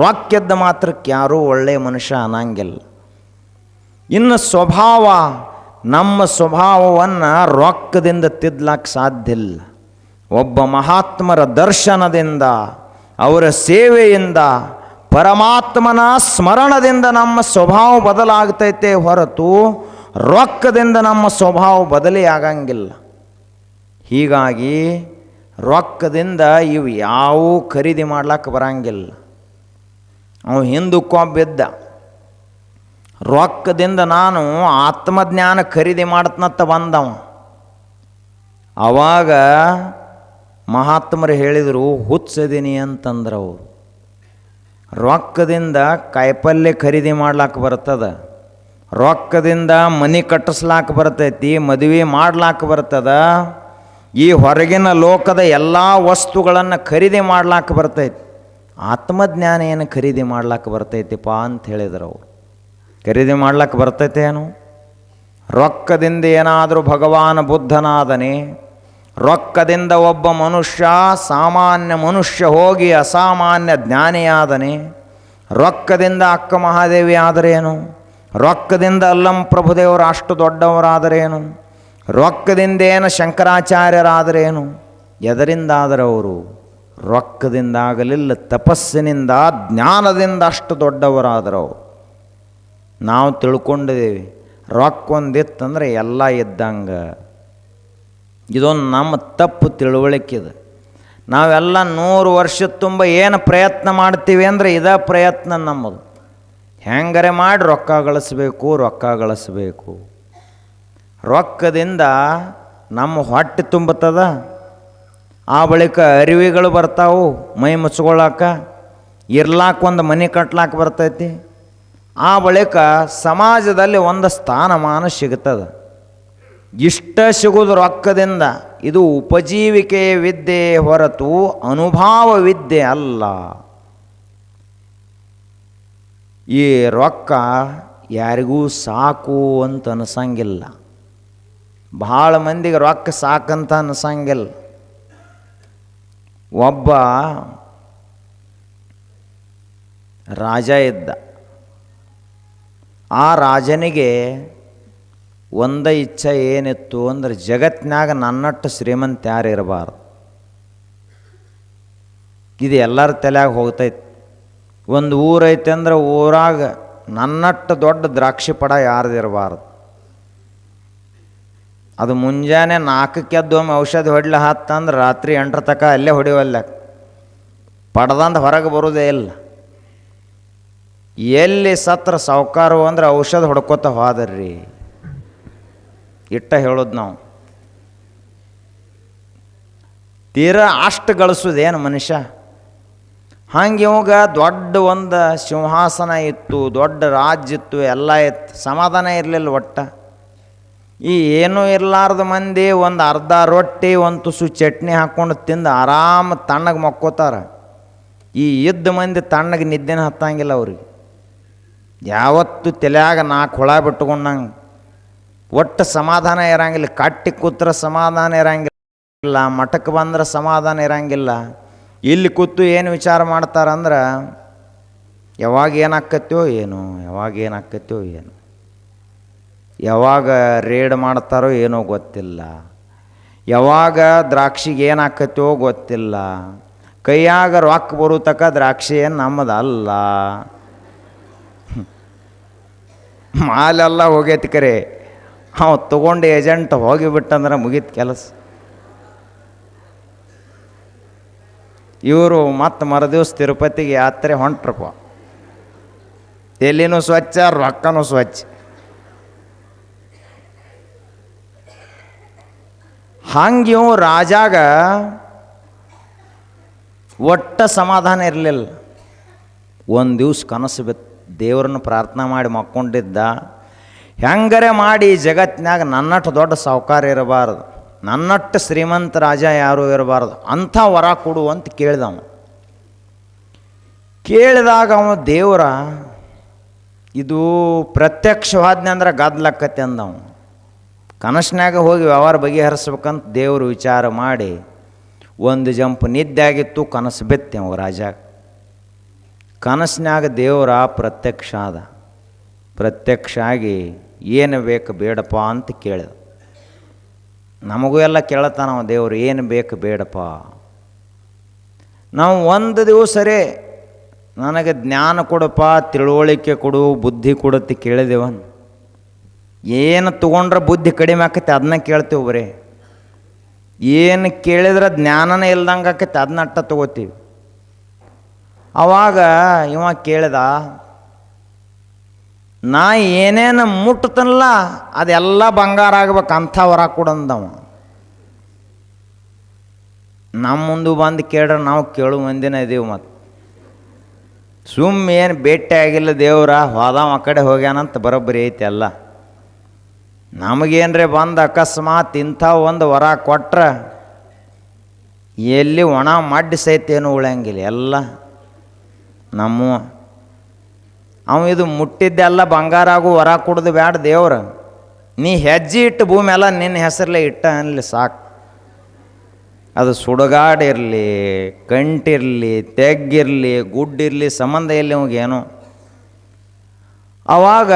ರೊಕ್ಕಿದ್ದ ಮಾತ್ರಕ್ಕೆ ಯಾರೂ ಒಳ್ಳೆಯ ಮನುಷ್ಯ ಅನ್ನಂಗಿಲ್ಲ. ಇನ್ನು ಸ್ವಭಾವ, ನಮ್ಮ ಸ್ವಭಾವವನ್ನು ರೊಕ್ಕದಿಂದ ತಿದ್ದಲಕ್ಕೆ ಸಾಧ್ಯ ಇಲ್ಲ. ಒಬ್ಬ ಮಹಾತ್ಮರ ದರ್ಶನದಿಂದ, ಅವರ ಸೇವೆಯಿಂದ, ಪರಮಾತ್ಮನ ಸ್ಮರಣದಿಂದ ನಮ್ಮ ಸ್ವಭಾವ ಬದಲಾಗ್ತೈತೆ ಹೊರತು ರೊಕ್ಕದಿಂದ ನಮ್ಮ ಸ್ವಭಾವ ಬದಲಿ ಆಗಂಗಿಲ್ಲ. ಹೀಗಾಗಿ ರೊಕ್ಕದಿಂದ ಇವು ಯಾವೂ ಖರೀದಿ ಮಾಡ್ಲಿಕ್ಕೆ ಬರಂಗಿಲ್ಲ. ಅವ ಹಿಂದಕ್ಕೊಬ್ಬಿದ್ದ, ರೊಕ್ಕದಿಂದ ನಾನು ಆತ್ಮಜ್ಞಾನ ಖರೀದಿ ಮಾಡ್ತನತ್ತ ಬಂದವ. ಆವಾಗ ಮಹಾತ್ಮರು ಹೇಳಿದರು, ಹುಚ್ಚದೀನಿ ಅಂತಂದ್ರೆ ಅವರು. ರೊಕ್ಕದಿಂದ ಕಾಯಿಪಲ್ಯ ಖರೀದಿ ಮಾಡ್ಲಾಕ ಬರ್ತದ, ರೊಕ್ಕದಿಂದ ಮನೆ ಕಟ್ಟಿಸ್ಲಾಕ ಬರ್ತೈತಿ, ಮದುವೆ ಮಾಡ್ಲಾಕ ಬರ್ತದ, ಈ ಹೊರಗಿನ ಲೋಕದ ಎಲ್ಲ ವಸ್ತುಗಳನ್ನು ಖರೀದಿ ಮಾಡ್ಲಾಕ ಬರ್ತೈತಿ. ಆತ್ಮಜ್ಞಾನ ಏನು ಖರೀದಿ ಮಾಡ್ಲಾಕ ಬರ್ತೈತಿಪ್ಪ ಅಂತ ಹೇಳಿದ್ರು ಅವರು. ಖರೀದಿ ಮಾಡ್ಲಾಕ ಬರ್ತೈತೇನು? ರೊಕ್ಕದಿಂದ ಏನಾದರೂ ಭಗವಾನ್ ಬುದ್ಧನಾದನೆ? ರೊಕ್ಕದಿಂದ ಒಬ್ಬ ಮನುಷ್ಯ ಸಾಮಾನ್ಯ ಮನುಷ್ಯ ಹೋಗಿ ಅಸಾಮಾನ್ಯ ಜ್ಞಾನಿಯಾದನೆ? ರೊಕ್ಕದಿಂದ ಅಕ್ಕ ಮಹಾದೇವಿ ಆದರೇನು? ರೊಕ್ಕದಿಂದ ಅಲ್ಲಂ ಪ್ರಭುದೇವರು ಅಷ್ಟು ದೊಡ್ಡವರಾದರೇನು? ರೊಕ್ಕದಿಂದ ಏನು ಶಂಕರಾಚಾರ್ಯರಾದರೇನು? ಎದರಿಂದಾದರವರು? ರೊಕ್ಕದಿಂದ ಆಗಲಿಲ್ಲ, ತಪಸ್ಸಿನಿಂದ ಜ್ಞಾನದಿಂದ ಅಷ್ಟು ದೊಡ್ಡವರಾದರವರು. ನಾವು ತಿಳ್ಕೊಂಡಿದ್ದೇವೆ ರೊಕ್ಕ ಒಂದಿತ್ತಂದ್ರೆ ಎಲ್ಲ ಇದ್ದಂಗೆ. ಇದೊಂದು ನಮ್ಮ ತಪ್ಪು ತಿಳುವಳಿಕೆದು. ನಾವೆಲ್ಲ 100 ವರ್ಷದ ತುಂಬ ಏನು ಪ್ರಯತ್ನ ಮಾಡ್ತೀವಿ ಅಂದರೆ ಇದೇ ಪ್ರಯತ್ನ ನಮ್ಮದು. ಹೆಂಗರೆ ಮಾಡಿ ರೊಕ್ಕ ಗಳಿಸ್ಬೇಕು, ರೊಕ್ಕ ಗಳಿಸ್ಬೇಕು. ರೊಕ್ಕದಿಂದ ನಮ್ಮ ಹೊಟ್ಟೆ ತುಂಬುತ್ತದ, ಆ ಬಳಿಕ ಅರಿವಿಗಳು ಬರ್ತಾವು ಮೈ ಮುಚ್ಕೊಳ್ಳಾಕ, ಇರ್ಲಾಕ ಒಂದು ಮನೆ ಕಟ್ಲಾಕ ಬರ್ತೈತಿ, ಆ ಬಳಿಕ ಸಮಾಜದಲ್ಲಿ ಒಂದು ಸ್ಥಾನಮಾನ ಸಿಗುತ್ತದೆ. ಇಷ್ಟ ಸಿಗೋದು ರೊಕ್ಕದಿಂದ. ಇದು ಉಪಜೀವಿಕೆಯ ವಿದ್ಯೆ ಹೊರತು ಅನುಭವ ವಿದ್ಯೆ ಅಲ್ಲ. ಈ ರೊಕ್ಕ ಯಾರಿಗೂ ಸಾಕು ಅಂತ ಅನಿಸಂಗಿಲ್ಲ. ಭಾಳ ಮಂದಿಗೆ ರೊಕ್ಕ ಸಾಕಂತ ಅನಿಸಂಗಿಲ್ಲ. ಒಬ್ಬ ರಾಜ ಇದ್ದ. ಆ ರಾಜನಿಗೆ ಒಂದ ಇಚ್ಛೆ ಏನಿತ್ತು ಅಂದ್ರೆ, ಜಗತ್ತಿನಾಗ ನನ್ನಟ್ಟು ಶ್ರೀಮಂತ ಯಾರು ಇರಬಾರ್ದು. ಇದು ಎಲ್ಲರ ತಲೆಯಾಗ ಹೋಗ್ತೈತಿ. ಒಂದು ಊರೈತೆ ಅಂದ್ರೆ ಊರಾಗ ನನ್ನಟ್ಟು ದೊಡ್ಡ ದ್ರಾಕ್ಷಿ ಪಡ ಯಾರ್ದು ಇರಬಾರ್ದು. ಅದು ಮುಂಜಾನೆ 4ಕ್ಕೆ ಎದ್ದೊಮ್ಮೆ ಔಷಧಿ ಹೊಡ್ಲಿ ಹತ್ತಂದ್ರೆ ರಾತ್ರಿ 8 ತನಕ ಅಲ್ಲೇ ಹೊಡಿವಲ್ಲ. ಪಡ್ದಂದು ಹೊರಗೆ ಬರೋದೇ ಇಲ್ಲ. ಎಲ್ಲಿ ಸತ್ರ ಸಾವುಕಾರು ಅಂದ್ರೆ ಔಷಧ ಹೊಡ್ಕೋತ ಹೋದ್ರಿ. ಇಟ್ಟ ಹೇಳೋದು ನಾವು. ತೀರಾ ಅಷ್ಟು ಗಳಿಸೋದೇನು ಮನುಷ್ಯ? ಹಂಗೆ ಇವಾಗ ದೊಡ್ಡ ಒಂದು ಸಿಂಹಾಸನ ಇತ್ತು, ದೊಡ್ಡ ರಾಜ್ಯ ಇತ್ತು, ಎಲ್ಲ ಇತ್ತು, ಸಮಾಧಾನ ಇರಲಿಲ್ಲ ಒಟ್ಟ. ಈ ಏನೂ ಇರಲಾರ್ದ ಮಂದಿ ಒಂದು ಅರ್ಧ ರೊಟ್ಟಿ ಒಂದು ತುಸು ಚಟ್ನಿ ಹಾಕ್ಕೊಂಡು ತಿಂದು ಆರಾಮ ತಣ್ಣಗೆ ಮಕ್ಕೋತಾರ. ಈ ಇದ್ದ ಮಂದಿ ತಣ್ಣಗೆ ನಿದ್ದೆನ ಹತ್ತಂಗಿಲ್ಲ ಅವ್ರಿಗೆ. ಯಾವತ್ತು ತಲೆಯಾಗ 4 ಹುಳ ಬಿಟ್ಕೊಂಡಂಗೆ ಒಟ್ಟು ಸಮಾಧಾನ ಇರಂಗಿಲ್ಲ. ಕಟ್ಟಿ ಕೂತ್ರ ಸಮಾಧಾನ ಇರಂಗಿಲ್ಲ, ಮಠಕ್ಕೆ ಬಂದ್ರೆ ಸಮಾಧಾನ ಇರಂಗಿಲ್ಲ. ಇಲ್ಲಿ ಕೂತು ಏನು ವಿಚಾರ ಮಾಡ್ತಾರಂದ್ರೆ, ಯಾವಾಗ ಏನಾಕತ್ತೋ ಏನೋ, ಯಾವಾಗ ಏನಾಕತ್ತೋ ಏನೋ, ಯಾವಾಗ ರೇಡ್ ಮಾಡ್ತಾರೋ ಏನೋ ಗೊತ್ತಿಲ್ಲ, ಯಾವಾಗ ದ್ರಾಕ್ಷಿಗೆ ಏನಾಕತ್ತೋ ಗೊತ್ತಿಲ್ಲ. ಕೈಯಾಗ ರೊಕ್ಕ ಬರೋ ತಕ ದ್ರಾಕ್ಷಿ ಏನು ನಮ್ಮದಲ್ಲ. ಮಾಲೆಲ್ಲ ಹೋಗೈತಿ ಕರೆ, ಅವ ತೊಗೊಂಡು ಏಜೆಂಟ್ ಹೋಗಿಬಿಟ್ಟಂದ್ರೆ ಮುಗೀತು ಕೆಲಸ. ಇವರು ಮತ್ತು ಮರುದಿವ್ಸ ತಿರುಪತಿಗೆ ಯಾತ್ರೆ ಹೊಂಟ್ರಪ್ಪ. ಎಲ್ಲಿನೂ ಸ್ವಚ್ಛ, ರೊಕ್ಕನೂ ಸ್ವಚ್ಛ. ಹಂಗೆ ಇವು ರಾಜಾಗ ಒಟ್ಟ ಸಮಾಧಾನ ಇರಲಿಲ್ಲ. ಒಂದು ದಿವ್ಸ ಕನಸು ಬಿತ್ತು. ದೇವ್ರನ್ನ ಪ್ರಾರ್ಥನೆ ಮಾಡಿ ಮಕ್ಕೊಂಡಿದ್ದ, ಹೆಂಗರೆ ಮಾಡಿ ಜಗತ್ತಿನಾಗ ನನ್ನಟ್ಟು ದೊಡ್ಡ ಸಾಹುಕಾರ ಇರಬಾರ್ದು, ನನ್ನಟ್ಟು ಶ್ರೀಮಂತ ರಾಜ ಯಾರೂ ಇರಬಾರ್ದು, ಅಂಥ ವರ ಕೊಡು ಅಂತ ಕೇಳಿದವ. ಕೇಳಿದಾಗ ಅವ ದೇವರ ಇದು ಪ್ರತ್ಯಕ್ಷವಾದ್ನೆ ಅಂದ್ರೆ ಗದ್ಲಕ್ಕತ್ತೆ ಅಂದವ. ಕನಸಿನಾಗ ಹೋಗಿ ವ್ಯವಹಾರ ಬಗೆಹರಿಸ್ಬೇಕಂತ ದೇವರು ವಿಚಾರ ಮಾಡಿ ಒಂದು ಜಂಪ್ ನಿದ್ದೆ ಆಗಿತ್ತು. ಕನಸು ಬಿತ್ತೆ ಅವ ರಾಜಾಗ. ಕನಸಿನಾಗ ದೇವರ ಪ್ರತ್ಯಕ್ಷ ಆದ. ಪ್ರತ್ಯಕ್ಷ ಆಗಿ ಏನು ಬೇಕು ಬೇಡಪ್ಪ ಅಂತ ಕೇಳಿದ. ನಮಗೂ ಎಲ್ಲ ಕೇಳತ್ತಾನವ ದೇವರು, ಏನು ಬೇಕು ಬೇಡಪ್ಪ. ನಾವು ಒಂದು ದಿವಸರೇ ನನಗೆ ಜ್ಞಾನ ಕೊಡಪ್ಪ, ತಿಳುವಳಿಕೆ ಕೊಡು, ಬುದ್ಧಿ ಕೊಡುತ್ತೆ ಕೇಳಿದೆವನ್. ಏನು ತೊಗೊಂಡ್ರೆ ಬುದ್ಧಿ ಕಡಿಮೆ ಆಕತ್ತೆ ಅದನ್ನ ಕೇಳ್ತೇವೆ ಬರೀ. ಏನು ಕೇಳಿದ್ರೆ ಜ್ಞಾನನೇ ಇಲ್ದಂಗೆ ಆಕೈತೆ, ಅದನ್ನಟ್ಟ ತಗೋತೀವಿ. ಅವಾಗ ಇವ ಕೇಳಿದ, ನಾ ಏನೇನು ಮುಟ್ಟತನಲ್ಲ ಅದೆಲ್ಲ ಬಂಗಾರ ಆಗ್ಬೇಕು ಅಂಥ ವರ ಕೊಡಂದವ. ನಮ್ಮ ಮುಂದೆ ಬಂದು ಕೇಳ್ರೆ ನಾವು ಕೇಳು ಮಂದಿನ ಇದೀವಿ. ಮತ್ತು ಏನು ಭೇಟಿ ಆಗಿಲ್ಲ ದೇವ್ರ, ಹೋದವ ಆ ಕಡೆ ಹೋಗ್ಯಾನಂತ ಬರೋಬ್ಬರಿ ಐತಿ ಅಲ್ಲ. ನಮಗೇನ್ರಿ ಬಂದು ಅಕಸ್ಮಾತ್ ಇಂಥ ಒಂದು ವರ ಕೊಟ್ರೆ ಎಲ್ಲಿ ಒಣ ಮಡ್ಡಿ ಸಹಿತ ಏನು ಉಳಿಯಂಗಿಲ್ಲ, ಎಲ್ಲ ನಮ್ಮ ಅವ ಇದು ಮುಟ್ಟಿದ್ದೆಲ್ಲ ಬಂಗಾರ ಆಗು ವರ ಕೊಡೋದು ಬ್ಯಾಡ ದೇವ್ರ. ನೀ ಹೆಜ್ಜೆ ಇಟ್ಟು ಭೂಮಿ ಎಲ್ಲ ನಿನ್ನ ಹೆಸರಲ್ಲೇ ಇಟ್ಟ ಅನ್ಲಿ ಸಾಕು. ಅದು ಸುಡುಗಾಡಿರಲಿ, ಕಂಟಿರಲಿ, ತೆಗ್ಗಿರಲಿ, ಗುಡ್ಡಿರಲಿ, ಸಂಬಂಧ ಎಲ್ಲಿ ಅವಾಗೇನು. ಅವಾಗ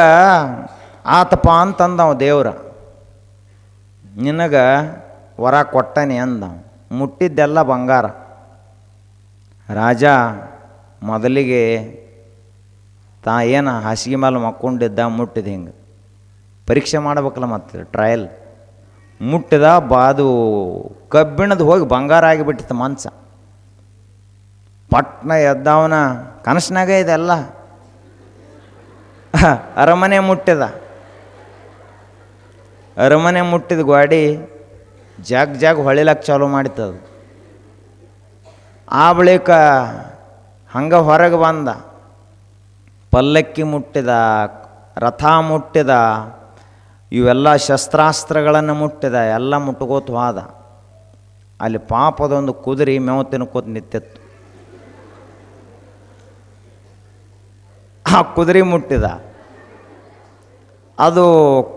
ಆತಪ್ಪ ಅಂತಂದವ ದೇವ್ರ, ನಿನಗೆ ವರ ಕೊಟ್ಟನಿ ಅಂದವ. ಮುಟ್ಟಿದ್ದೆಲ್ಲ ಬಂಗಾರ. ರಾಜ ಮೊದಲಿಗೆ ಏನು ಹಾಸಿಗೆ ಮೇಲೆ ಮಕ್ಕೊಂಡಿದ್ದ, ಮುಟ್ಟಿದ ಹಿಂಗೆ ಪರೀಕ್ಷೆ ಮಾಡ್ಬೇಕಲ್ಲ, ಮತ್ತು ಟ್ರಯಲ್. ಮುಟ್ಟಿದ ಅದು ಕಬ್ಬಿಣದ ಹೋಗಿ ಬಂಗಾರ ಆಗಿಬಿಟ್ಟಿತ್ತು ಮಂಚ. ಪಟ್ನ ಎದ್ದವನ ಕನಸಿನಾಗ ಇದೆಲ್ಲ. ಅರಮನೆ ಮುಟ್ಟಿದ, ಅರಮನೆ ಮುಟ್ಟಿದ ಗಾಡಿ ಜಾಗ್ ಹೊಳಿಲಕ್ಕೆ ಚಾಲು ಮಾಡಿತ್ತದು. ಆ ಬಳಿಕ ಹಂಗೆ ಹೊರಗೆ ಬಂದ, ಪಲ್ಲಕ್ಕಿ ಮುಟ್ಟಿದ, ರಥ ಮುಟ್ಟಿದ, ಇವೆಲ್ಲ ಶಸ್ತ್ರಾಸ್ತ್ರಗಳನ್ನು ಮುಟ್ಟಿದ, ಎಲ್ಲ ಮುಟ್ಕೋತ ಹೋದ. ಅಲ್ಲಿ ಪಾಪದೊಂದು ಕುದುರೆ ಮೇವು ತಿನ್ಕೋತ ನಿಂತಿತ್ತು. ಆ ಕುದುರೆ ಮುಟ್ಟಿದ, ಅದು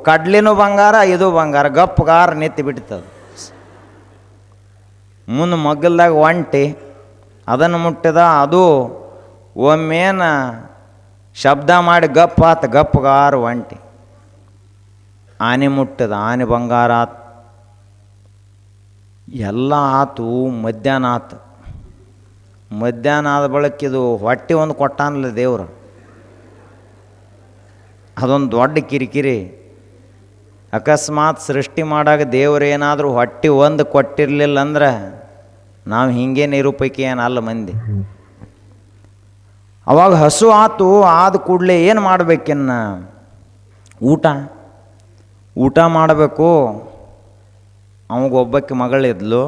ಕಡ್ಲಿನೂ ಬಂಗಾರ, ಇದು ಬಂಗಾರ, ಗಪ್ಪಗಾರ ನಿಂತು ಬಿಡ್ತದೆ. ಮುಂದೆ ಮಗ್ಗಲ್ದಾಗ ಒಂಟಿ ಅದನ್ನು ಮುಟ್ಟಿದ, ಅದು ಒಮ್ಮೇನ ಶಬ್ದ ಮಾಡಿ ಗಪ್ಪ ಆತ, ಗಪ್ಪಗಾರ ಒಂಟಿ. ಆನೆ ಮುಟ್ಟಿದ, ಆನೆ ಬಂಗಾರ ಆತು. ಎಲ್ಲ ಆತು. ಮಧ್ಯಾಹ್ನ ಆತು. ಮಧ್ಯಾಹ್ನ ಆದ ಬಳಿಕ ಇದು ಹೊಟ್ಟೆ ಒಂದು ಕೊಟ್ಟಾನಲ್ಲ ದೇವ್ರು, ಅದೊಂದು ದೊಡ್ಡ ಕಿರಿಕಿರಿ. ಅಕಸ್ಮಾತ್ ಸೃಷ್ಟಿ ಮಾಡಾಗ ದೇವ್ರು ಏನಾದರೂ ಹೊಟ್ಟೆ ಒಂದು ಕೊಟ್ಟಿರಲಿಲ್ಲ ಅಂದ್ರೆ ನಾವು ಹಿಂಗೆ ನಿರೂಪೈಕೆ ಏನಲ್ಲ ಮಂದಿ. ಅವಾಗ ಹಸು ಆತು. ಆದ ಕೂಡಲೇ ಏನು ಮಾಡಬೇಕಿನ್ನ, ಊಟ ಮಾಡಬೇಕು. ಅವಾಗೊಬ್ಬಕ್ಕೆ ಮಗಳಿದ್ಲು.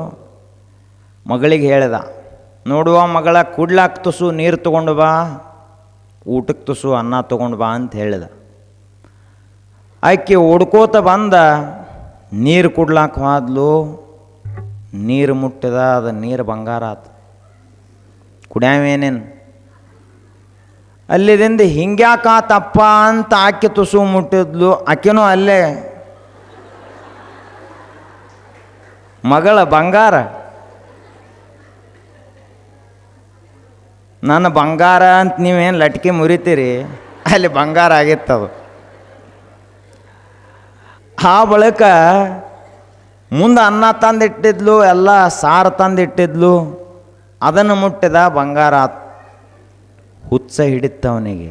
ಮಗಳಿಗೆ ಹೇಳಿದ, ನೋಡುವ ಮಗಳ, ಕುಡ್ಲಾಕ ತುಸು ನೀರು ತೊಗೊಂಡು ಬಾ, ಊಟಕ್ಕೆ ತುಸು ಅನ್ನ ತೊಗೊಂಡು ಬಾ ಅಂತ ಹೇಳಿದ. ಆಕೆ ಹುಡ್ಕೋತ ಬಂದ, ನೀರು ಕುಡ್ಲಾಕ ಹೋದ್ಲು. ನೀರು ಮುಟ್ಟಿದ, ಅದು ನೀರು ಬಂಗಾರ ಆತು. ಕುಡ್ಯಾವೇನೇನು ಅಲ್ಲಿದಿಂದ ಹಿಂಗ್ಯಾಕಾತಪ್ಪ ಅಂತ ಆಕೆ ತುಸು ಮುಟ್ಟಿದ್ಲು. ಆಕೆನೂ ಅಲ್ಲೇ ಮಗಳ ಬಂಗಾರ, ನನ್ನ ಬಂಗಾರ ಅಂತ ನೀವೇನು ಲಟ್ಕೆ ಮುರಿತೀರಿ, ಅಲ್ಲಿ ಬಂಗಾರ ಆಗಿತ್ತದು. ಆ ಬಳಿಕ ಮುಂದೆ ಅನ್ನ ತಂದಿಟ್ಟಿದ್ಲು, ಎಲ್ಲ ಸಾರು ತಂದಿಟ್ಟಿದ್ಲು, ಅದನ್ನು ಮುಟ್ಟಿದ, ಬಂಗಾರ ಆತು. ಹುಚ್ಚ ಹಿಡಿತವನಿಗೆ,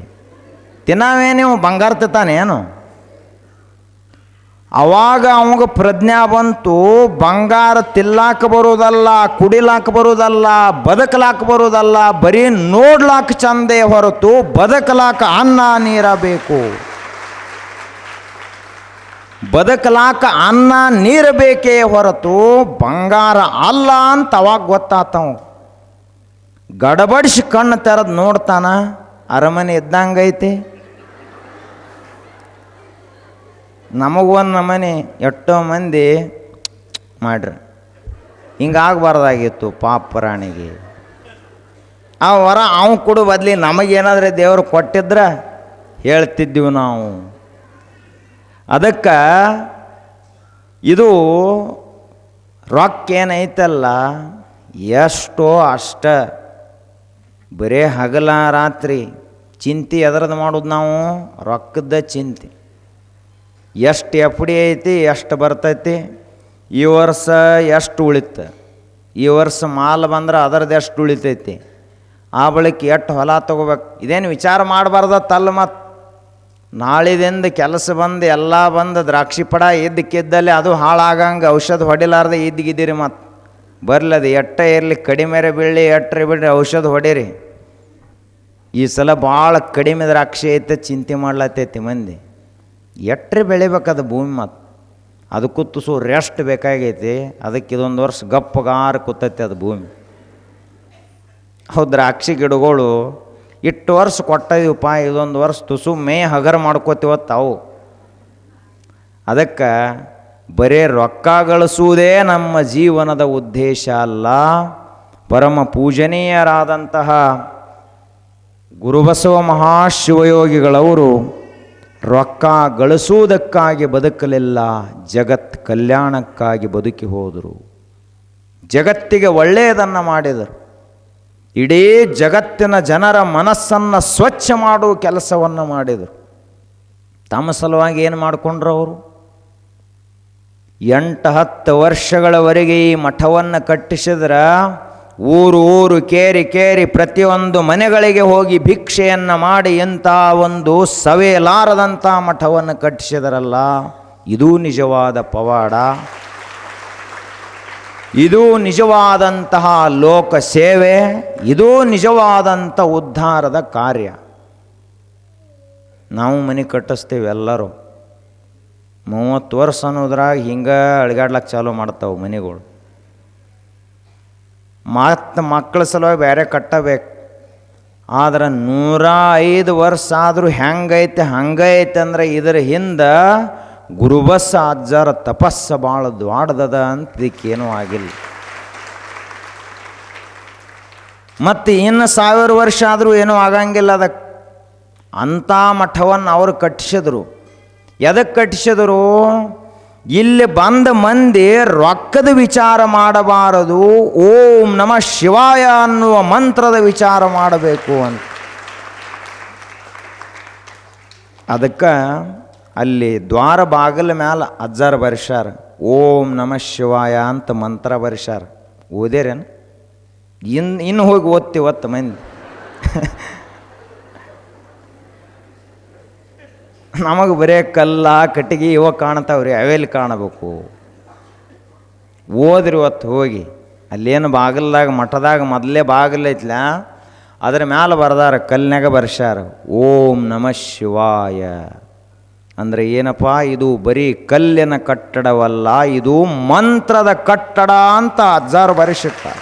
ತಿನ್ನವೇನು ಬಂಗಾರ ತಿಂತಾನೇನು? ಅವಾಗ ಅವಾಗ ಪ್ರಜ್ಞಾ ಬಂತು, ಬಂಗಾರ ತಿಲ್ಲಾಕ ಬರೋದಲ್ಲ, ಕುಡಿಲಾಕ ಬರೋದಲ್ಲ, ಬದುಕಲಾಕ ಬರೋದಲ್ಲ, ಬರೀ ನೋಡ್ಲಾಕ ಚಂದೇ ಹೊರತು ಬದುಕಲಾಕ ಅನ್ನ ನೀರ ಬೇಕು. ಬದುಕಲಾಕ ಅನ್ನ ನೀರು ಬೇಕೇ ಹೊರತು ಬಂಗಾರ ಅಲ್ಲ ಅಂತ ಅವಾಗ ಗೊತ್ತಾತವ. ಗಡಬಡಿಸಿ ಕಣ್ಣು ತೆರೆದು ನೋಡ್ತಾನ, ಅರಮನೆ ಇದ್ದಂಗೈತಿ. ನಮಗೊಂದು ನಮನೆ ಎಷ್ಟೋ ಮಂದಿ ಮಾಡ್ರಿ, ಹಿಂಗಾಗಬಾರ್ದಾಗಿತ್ತು ಪಾಪ ಪ್ರಾಣಿಗೆ. ಆ ವರ ಅವು ಕೊಡು ಬದಲಿ ನಮಗೇನಾದ್ರೆ ದೇವರು ಕೊಟ್ಟಿದ್ರೆ ಹೇಳ್ತಿದ್ದೀವಿ ನಾವು. ಅದಕ್ಕೆ ಇದು ರೊಕ್ಕ ಏನೈತಲ್ಲ, ಎಷ್ಟೋ ಅಷ್ಟ. ಬರೇ ಹಗಲ ರಾತ್ರಿ ಚಿಂತೆ ಎದ್ರದ್ದು ಮಾಡೋದು ನಾವು, ರೊಕ್ಕದ ಚಿಂತೆ. ಎಷ್ಟು ಎಫ್ ಡಿ ಐತಿ, ಎಷ್ಟು ಬರ್ತೈತಿ, ಈ ವರ್ಷ ಎಷ್ಟು ಉಳಿತು, ಈ ವರ್ಷ ಮಾಲ್ ಬಂದ್ರೆ ಅದರದ್ದು ಎಷ್ಟು ಉಳಿತೈತಿ, ಆ ಬಳಿಕ ಎಷ್ಟು ಹೊಲ ತೊಗೋಬೇಕು, ಇದೇನು ವಿಚಾರ ಮಾಡಬಾರ್ದತ್ತಲ್ಲ. ಮತ್ತು ನಾಳಿದಿಂದ ಕೆಲಸ ಬಂದು ಎಲ್ಲ ಬಂದು ದ್ರಾಕ್ಷಿ ಪಡ ಇದ್ದಕ್ಕಿದ್ದಲ್ಲಿ ಅದು ಹಾಳಾಗಂಗೆ ಔಷಧ ಹೊಡಿಲಾರ್ದೆ ಇದ್ದಿದ್ದೀರಿ. ಮತ್ತು ಬರಲಿ ಅದು ಎಟ್ಟ ಇರಲಿ, ಕಡಿಮೆರೆ ಬೀಳಲಿ ಎಟ್ಟರೆ ಬಿಡ್ರಿ, ಔಷಧ ಹೊಡೀರಿ. ಈ ಸಲ ಭಾಳ ಕಡಿಮೆ ದ್ರಾಕ್ಷಿ ಐತೆ, ಚಿಂತೆ ಮಾಡ್ಲತ್ತೈತಿ ಮಂದಿ. ಎಟ್ಟರೆ ಬೆಳಿಬೇಕದು ಭೂಮಿ. ಮತ್ತು ಅದಕ್ಕೂ ತುಸು ರೆಸ್ಟ್ ಬೇಕಾಗೈತಿ. ಅದಕ್ಕೆ ಇದೊಂದು ವರ್ಷ ಗಪ್ಪಗಾರ ಕೂತೈತಿ ಅದು ಭೂಮಿ. ಹೌದು, ದ್ರಾಕ್ಷಿ ಗಿಡಗಳು ಇಟ್ಟು ವರ್ಷ ಕೊಟ್ಟಿದ್ದೀವಪ್ಪ, ಇದೊಂದು ವರ್ಷ ತುಸು ಮೇ ಹಗರ ಮಾಡ್ಕೋತೀವತ್ತು ಅವು. ಅದಕ್ಕೆ ಬರೇ ರೊಕ್ಕ ಗಳಿಸುವುದೇ ನಮ್ಮ ಜೀವನದ ಉದ್ದೇಶ ಅಲ್ಲ. ಪರಮ ಪೂಜನೀಯರಾದಂತಹ ಗುರುಬಸವ ಮಹಾಶಿವಯೋಗಿಗಳವರು ರೊಕ್ಕ ಗಳಿಸುವುದಕ್ಕಾಗಿ ಬದುಕಲಿಲ್ಲ, ಜಗತ್ ಕಲ್ಯಾಣಕ್ಕಾಗಿ ಬದುಕಿ ಹೋದರು. ಜಗತ್ತಿಗೆ ಒಳ್ಳೆಯದನ್ನು ಮಾಡಿದರು. ಇಡೀ ಜಗತ್ತಿನ ಜನರ ಮನಸ್ಸನ್ನು ಸ್ವಚ್ಛ ಮಾಡುವ ಕೆಲಸವನ್ನು ಮಾಡಿದರು. ತಮ್ಮ ಸಲುವಾಗಿ ಏನು ಮಾಡಿಕೊಂಡ್ರು ಅವರು? 8-10 ವರ್ಷಗಳವರೆಗೆ ಈ ಮಠವನ್ನು ಕಟ್ಟಿಸಿದ್ರೆ ಊರು ಕೇರಿ ಪ್ರತಿಯೊಂದು ಮನೆಗಳಿಗೆ ಹೋಗಿ ಭಿಕ್ಷೆಯನ್ನು ಮಾಡಿ ಇಂಥ ಒಂದು ಸವೆಲಾರದಂಥ ಮಠವನ್ನು ಕಟ್ಟಿಸಿದರಲ್ಲ, ಇದೂ ನಿಜವಾದ ಪವಾಡ. ಇದು ನಿಜವಾದಂತಹ ಲೋಕ ಸೇವೆ, ಇದೂ ನಿಜವಾದಂಥ ಉದ್ಧಾರದ ಕಾರ್ಯ. ನಾವು ಮನೆ ಕಟ್ಟಿಸ್ತೀವಿ ಎಲ್ಲರೂ. 30 ವರ್ಷ ಅನ್ನೋದ್ರಾಗ ಹಿಂಗೆ ಅಳಿಗಾಡ್ಲಕ್ಕೆ ಚಾಲೂ ಮಾಡ್ತಾವೆ ಮನೆಗಳು. ಮತ್ತು ಮಕ್ಕಳ ಸಲುವಾಗಿ ಬೇರೆ ಕಟ್ಟಬೇಕು. ಆದ್ರೆ 105 ವರ್ಷ ಆದರೂ ಹೆಂಗೈತೆ ಅಂದ್ರೆ ಇದರ ಹಿಂದೆ ಗುರುಬಸ ಅಜ್ಜರ ತಪಸ್ಸು ಭಾಳ ದ್ವಾಡದದ ಅಂತ ಇದಕ್ಕೇನೂ ಆಗಿಲ್ಲ. ಮತ್ತು ಇನ್ನು 1000 ವರ್ಷ ಆದರೂ ಏನೂ ಆಗಂಗಿಲ್ಲ ಅದಕ್ಕೆ. ಅಂಥ ಮಠವನ್ನು ಅವರು ಕಟ್ಟಿಸಿದ್ರು. ಎದಕ್ಕೆ ಕಟ್ಟಿಸಿದ್ರು? ಇಲ್ಲಿ ಬಂದ ಮಂದಿ ರೊಕ್ಕದ ವಿಚಾರ ಮಾಡಬಾರದು, ಓಂ ನಮಃ ಶಿವಾಯ ಅನ್ನುವ ಮಂತ್ರದ ವಿಚಾರ ಮಾಡಬೇಕು ಅಂತ. ಅದಕ್ಕೆ ಅಲ್ಲಿ ದ್ವಾರ ಬಾಗಿಲ ಮೇಲೆ ಅಜ್ಜಾರ ಬರ್ಸ್ಯಾರ, ಓಂ ನಮಃ ಶಿವಾಯ ಅಂತ ಮಂತ್ರ ಬರ್ಸ್ಯಾರ. ಓದೇರೇನು? ಇನ್ನು ಹೋಗಿ ಓದ್ತೀವತ್ತು ಮಂದಿ. ನಮಗೆ ಬರೇ ಕಲ್ಲ ಕಟ್ಟಿಗೆ ಇವ ಕಾಣ್ತಾವ್ರಿ, ಅವೆಲ್ಲಿ ಕಾಣಬೇಕು? ಓದ್ರಿ ಇವತ್ತು ಹೋಗಿ. ಅಲ್ಲೇನು ಬಾಗಿಲ್ದಾಗ ಮಠದಾಗ ಮೊದಲೇ ಬಾಗಿಲೈತ್ಲ, ಅದ್ರ ಮ್ಯಾಲೆ ಬರ್ದಾರ, ಕಲ್ಲಿನಾಗ ಬರ್ಸ್ಯಾರ ಓಂ ನಮಃ ಶಿವಾಯ. ಅಂದರೆ ಏನಪ್ಪ, ಇದು ಬರೀ ಕಲ್ಲಿನ ಕಟ್ಟಡವಲ್ಲ, ಇದು ಮಂತ್ರದ ಕಟ್ಟಡ ಅಂತ ಅಜ್ಜಾರು ಬರೆಸಿಟ್ಟಾರೆ.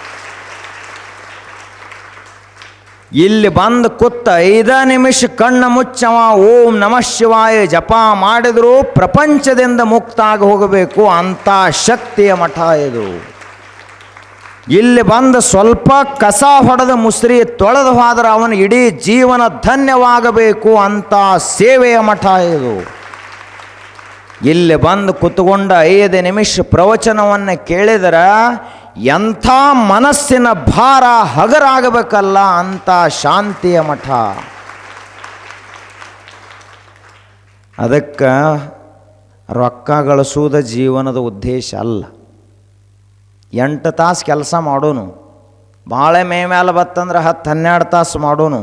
ಇಲ್ಲಿ ಬಂದು ಕೂತ 5 ನಿಮಿಷ ಕಣ್ಣು ಮುಚ್ಚವ ಓಂ ನಮಃ ಶಿವಾಯ ಜಪ ಮಾಡಿದರೂ ಪ್ರಪಂಚದಿಂದ ಮುಕ್ತ ಆಗಿ ಹೋಗಬೇಕು ಅಂಥ ಶಕ್ತಿಯ ಮಠ ಇದು. ಇಲ್ಲಿ ಬಂದು ಸ್ವಲ್ಪ ಕಸ ಹೊಡೆದ ಮುಸ್ರಿ ತೊಳೆದು ಹೋದ್ರೆ ಅವನು ಇಡೀ ಜೀವನ ಧನ್ಯವಾಗಬೇಕು ಅಂಥ ಸೇವೆಯ ಮಠ ಇದು. ಇಲ್ಲಿ ಬಂದು ಕೂತ್ಕೊಂಡ 5 ನಿಮಿಷ ಪ್ರವಚನವನ್ನು ಕೇಳಿದರೆ ಎಂಥ ಮನಸ್ಸಿನ ಭಾರ ಹಗರಾಗಬೇಕಲ್ಲ ಅಂಥ ಶಾಂತಿಯ ಮಠ. ಅದಕ್ಕೆ ರೊಕ್ಕ ಗಳಿಸುವುದ ಜೀವನದ ಉದ್ದೇಶ ಅಲ್ಲ. 8 ತಾಸು ಕೆಲಸ ಮಾಡೋನು, ಭಾಳ ಮೇಲೆ ಬತ್ತಂದ್ರೆ 10-12 ತಾಸು ಮಾಡೋನು.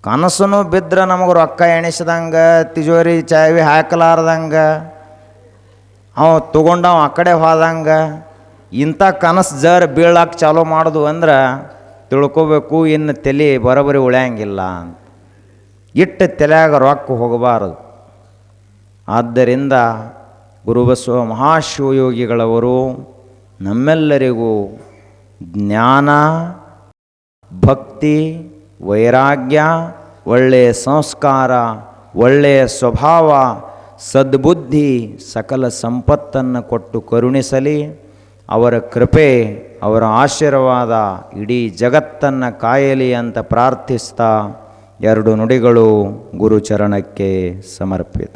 ಕನಸು ಬಿದ್ದರೆ ನಮಗೆ ರೊಕ್ಕ ಎಣಿಸ್ದಂಗೆ, ತಿಜೋರಿ ಚಾವಿ ಹಾಕಲಾರ್ದಂಗೆ, ಅವ ತೊಗೊಂಡವ ಆ ಕಡೆ ಹೋದಂಗೆ, ಇಂಥ ಕನಸು ಜರ್ ಬೀಳಕ್ಕೆ ಚಾಲೂ ಮಾಡೋದು ಅಂದ್ರೆ ತಿಳ್ಕೋಬೇಕು ಇನ್ನು ತಲೆ ಬರೋಬ್ಬರಿ ಉಳಿಯಂಗಿಲ್ಲ ಅಂತ. ಇಟ್ಟು ತಲೆಯಾಗ ರೊಕ್ಕ ಹೋಗಬಾರದು. ಆದ್ದರಿಂದ ಗುರುಬಸವ ಮಹಾಶಿವಯೋಗಿಗಳವರು ನಮ್ಮೆಲ್ಲರಿಗೂ ಜ್ಞಾನ, ಭಕ್ತಿ, ವೈರಾಗ್ಯ, ಒಳ್ಳೆಯ ಸಂಸ್ಕಾರ, ಒಳ್ಳೆಯ ಸ್ವಭಾವ, ಸದ್ಬುದ್ಧಿ, ಸಕಲ ಸಂಪತ್ತನ್ನು ಕೊಟ್ಟು ಕರುಣಿಸಲಿ. ಅವರ ಕೃಪೆ, ಅವರ ಆಶೀರ್ವಾದ ಇಡೀ ಜಗತ್ತನ್ನು ಕಾಯಲಿ ಅಂತ ಪ್ರಾರ್ಥಿಸ್ತಾ 2 ನುಡಿಗಳು ಗುರುಚರಣಕ್ಕೆ ಸಮರ್ಪಿತ.